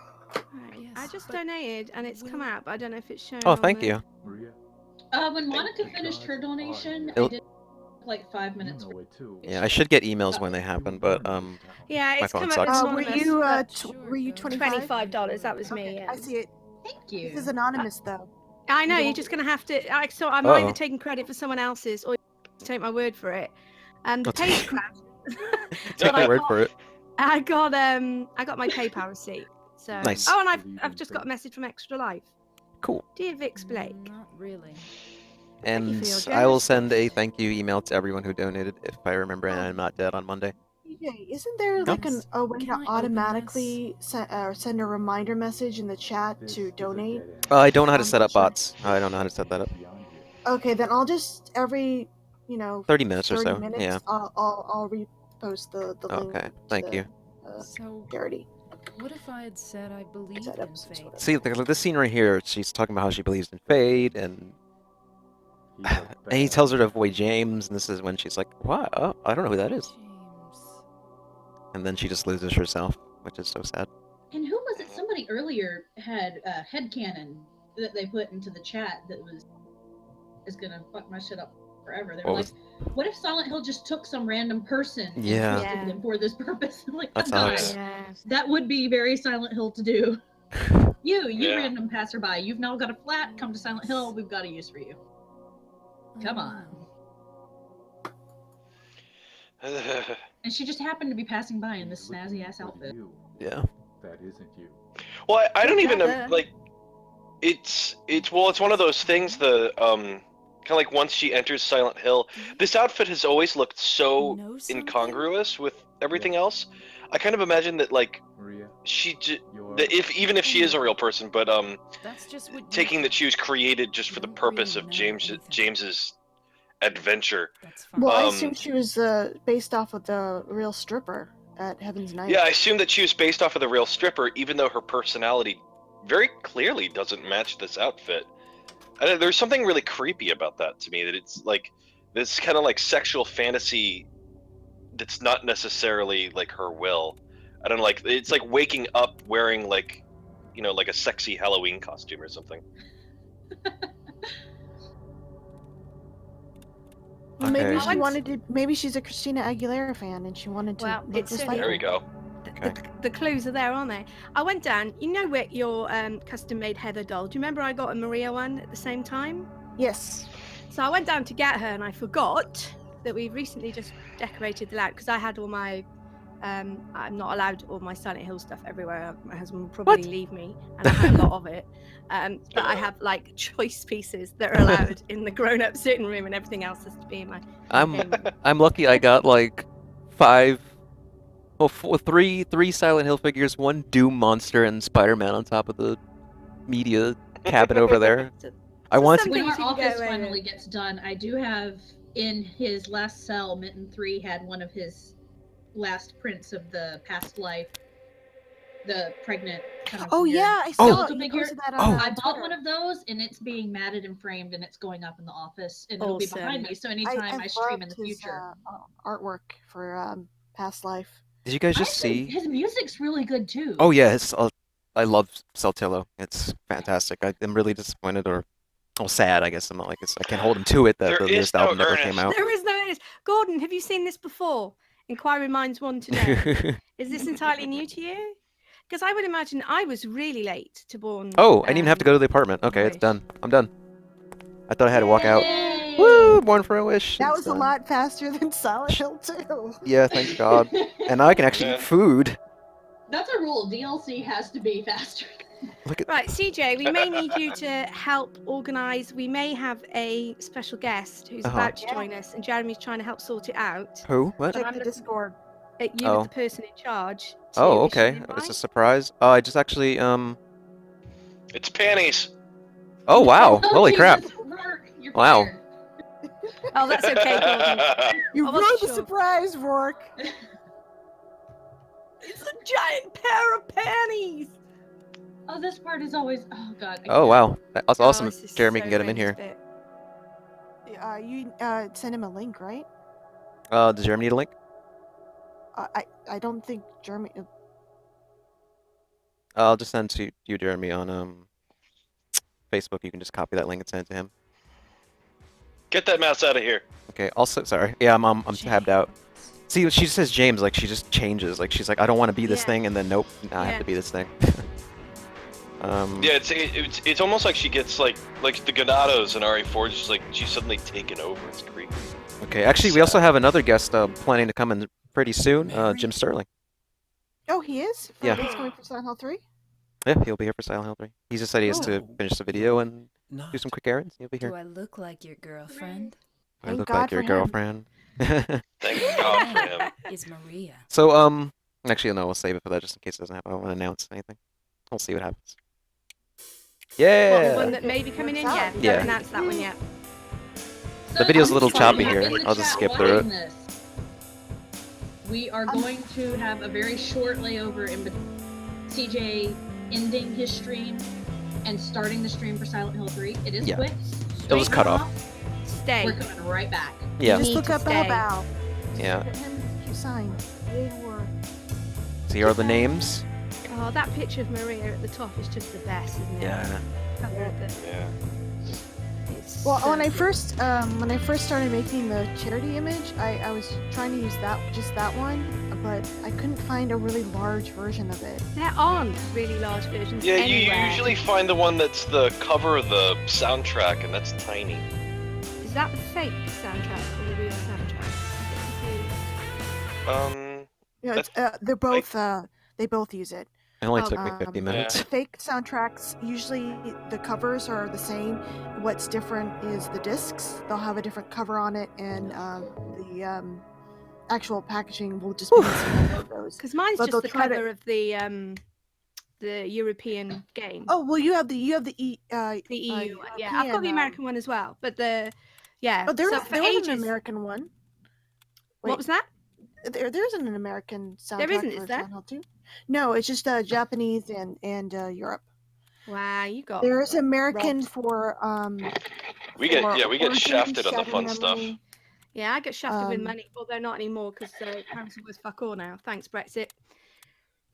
Right, I just donated and it's come out, but I don't know if it's shown. Oh, on thank the- you. Maria, When Monica finished her donation, I It'll- did like 5 you minutes. know it too. Yeah, I should get emails when they You happen, were but born in this town. Yeah, My it's phone come up sucks. as were anonymous. you but were you 25? $25? That was me. Okay, Yeah. I see it. Thank This you. is anonymous though. I know. You You're don't- just gonna have to. I'm Uh-oh. either taking credit for someone else's or you take my word for it. And the I'll page take- crashed. Take But my word for it. I got my PayPal receipt. So Nice. Oh, and I've just got a message from Extra Life. Cool. Dear Vix Blake. Not really. And for your I will generous send a thank you email to everyone who donated if I remember and I'm not dead on Monday. CJ, isn't there like a way Can to I open automatically send a reminder message in the chat This to is a donate? dead end. I don't know how to I'm set not up sure. bots. I don't know how to set that up. Beyond here. Okay, then I'll just every 30 minutes or 30 so. minutes, Yeah. I'll repost the link. Okay. to Thank the, you. So charity. What if I had said I believed that in episode's fate? whatever. See, like this scene right here, she's talking about how she believes in fate, and He's a and he bad tells her to man. avoid James, and this is when she's like, "What? Oh, I don't know who that is." James. And then she just loses herself, which is so sad. And who was it? Somebody earlier had a headcanon that they put into the chat that is gonna fuck my shit up forever. They were What like, was- what if Silent Hill just took some random person and Yeah. twisted Yeah. them for this purpose? I'm like, That oh god, sucks. Yeah. that would be very Silent Hill to do. You Yeah. random passerby, you've now got a flat, come to Silent Hill, we've got a use for you. Come on. And she just happened to be passing by in this He's snazzy looking ass for outfit. you. Yeah. That isn't you. Well, I don't even know, Yeah. like, it's one of those things. The kind of like once she enters Silent Hill, this outfit has always looked so Know something? incongruous with everything else. I kind of imagine that like Maria, you're that even if she is a real person, but That's just what you taking that think. she was created just for the Don't purpose really of know anything. James's adventure. That's fine. Well, I Um, assume she was based off of the real stripper at Heaven's Night. Yeah, I assume that she was based off of the real stripper, even though her personality very clearly doesn't match this outfit. There's something really creepy about that to me. That it's like this kind of like sexual fantasy that's not necessarily like her will. I don't know, like it's like waking up wearing like, you know, like a sexy Halloween costume or something. Well, maybe Okay. she I went- wanted to. Maybe she's a Christina Aguilera fan, and she wanted to. Well, look it's just certainly- There we go. The clues are there, aren't they? I went down. You know where your custom-made Heather doll. Do you remember I got a Maria one at the same time? Yes. So I went down to get her, and I forgot that we recently just decorated the lounge because I had all my. I'm not allowed all my Silent Hill stuff everywhere. My husband will probably What? leave me, and I had a lot of it. But I have like choice pieces that are allowed in the grown-up sitting room, and everything else has to be in my I'm game room. I'm lucky I got like three Silent Hill figures, one Doom monster, and Spider-Man on top of the media cabinet over there. So- I want some to. When things our you can go office in. finally gets done, I do have in his last cell, Mitten 3 had one of his last prints of the past life, the pregnant kind of Oh weird yeah, I Oh. saw skeletal you figure. posted that Oh. on. I bought Twitter. one of those, and it's being matted and framed, and it's going up in the office, and it'll be behind Awesome. me. So anytime I stream in the loved his, future, artwork for Past Life. Did you guys I just actually- see? his music's really good too. Oh yeah, I love Saltillo. It's fantastic. I'm really disappointed or sad, I guess. I'm not like I can't hold him to it that There the is latest no album never came Ernest. out. There is no it is. Gordon, have you seen this before? Inquiry Minds want to know. Is this entirely new to you? Because I would imagine I was really late to Born. Oh, I didn't even have to go to the apartment. Okay, it's Wish. done. I'm done. I thought I had to walk out. Yay! Woo! Born for a Wish. That it's was a done. lot faster than Silent Hill 2. Yeah, thank God. And now I can actually Yeah. eat food. That's a rule. DLC has to be faster. Look at Right, CJ, we may need you to help organise. We may have a special guest who's Uh-huh. about to join us, and Jeremy's trying to help sort it out. who? What? I'm Check the looking- Discord. You Oh. with the person in charge. to Oh, issue okay. an It's a invite. surprise. Oh, I just actually It's panties. Oh wow! Oh, Holy crap! Jesus, Mark, you're Wow. fired. Oh, that's okay, Gordon. You I wasn't ruined the sure. surprise, Rourke. It's a giant pair of panties. Oh, this part is always. Oh God. I Oh can't- wow! That's awesome. this is Jeremy so can get him in cringe, here. but- You send him a link, right? Does Jeremy need a link? I don't think Jeremy. I'll just send to you, Jeremy, on Facebook. You can just copy that link and send it to him. Get that mouse out of here. Okay. Also, sorry. Yeah, I'm tabbed out. See, she says James, like she just changes. Like she's like, I don't want to be this Yeah. thing, and then nope, now I have Yeah. to be this thing. Yeah, it's almost like she gets like the Ganados in RE4, just like she's suddenly taken over. It's creepy. Okay. Actually, we also have another guest planning to come in pretty soon. Jim Sterling. Oh, he is. Yeah. He's going for Silent Hill 3. Yeah, he'll be here for Silent Hill 3. He just said he has to Oh. finish the video and Not. do some quick errands. He'll be Do here. I look like your girlfriend? I Thank look God like your for him. girlfriend. Thank God for him. Is Maria. So, actually, no, we'll save it for that just in case it doesn't happen. I don't want to announce anything. We'll see what happens. What, the Yeah! one that may be coming in? What's Yeah, up? we Yeah. don't announce that one yet. The video's a I'm little sorry, choppy in here. the I'll just chat skip through watching this, we are going to have a very short layover in between CJ ending his stream and starting the stream for Silent Hill 3. It is Yeah. quick. It was cut off. Stay. We're coming right back. Yeah. Need Just look to up stay. Bao. Yeah. Look at him, you signed. They were. So here are the names. Oh, that picture of Maria at the top is just the best, isn't it? Yeah. Cover of the- Yeah. It's Well, so when I good. first started making the charity image, I was trying to use just that one, but I couldn't find a really large version of it. There aren't really large versions Yeah, you anywhere. usually find the one that's the cover of the soundtrack, and that's tiny. Is that the fake soundtrack or the real soundtrack? Yeah, it's, they're both. They both use it. It only Oh, took me 50 minutes. Fake soundtracks usually the covers are the same. What's different is the discs. They'll have a different cover on it, and the actual packaging will just be missing the logos. Because mine's But just they'll the try to- cover of the European game. Oh well, you have the the EU one. Yeah, I've got the European, American one as well. But yeah. Oh, there so was for ages, an American one. What was that? There isn't an American soundtrack isn't, for is there? Silent Hill 2. No, it's just Japanese and Europe. Wow, you got. There is American robbed. for We get Origin, shafted on the Shattered fun stuff. Memory. Yeah, I get shafted with Um, money, although not anymore because currency was fuck all now. Thanks, Brexit.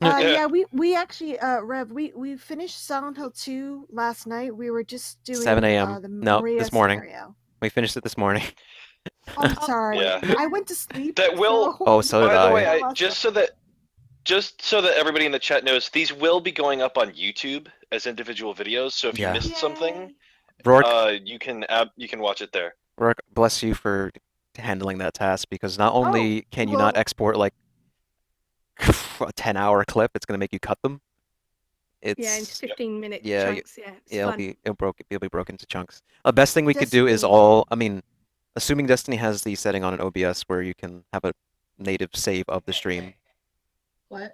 Yeah, we actually Rev, we finished Silent Hill 2 last night. We were just doing 7 a.m. the No, Maria this morning. scenario. We finished it this morning. Oh, I'm sorry. Yeah. I went to sleep. That will- Oh, so did By the I. way, just so that everybody in the chat knows, these will be going up on YouTube as individual videos. So if you Yeah. missed something, Rourke, you can watch it there. Rourke, bless you for handling that task because not only can you not well- export like a 10-hour clip, it's going to make you cut them. Yeah, in It's 15-minute Yeah, chunks. Yeah, it's yeah, fun. it'll be broken into chunks. The best thing we could do is Destiny- I mean, assuming Destiny has the setting on an OBS where you can have a native save of the stream. What?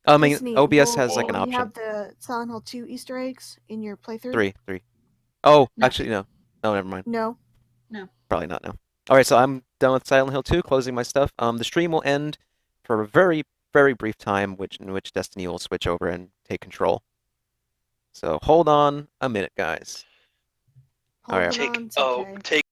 I mean, Disney, OBS will- has like an will you option. have the Silent Hill 2 Easter eggs in your playthrough? Three. Oh, No. actually, no. No, never mind. No. Probably not, no. All right, so I'm done with Silent Hill 2, closing my stuff. The stream will end for a very, very brief time, in which Destiny will switch over and take control. So hold on a minute, guys. All right. Hold on, it's Oh, okay. take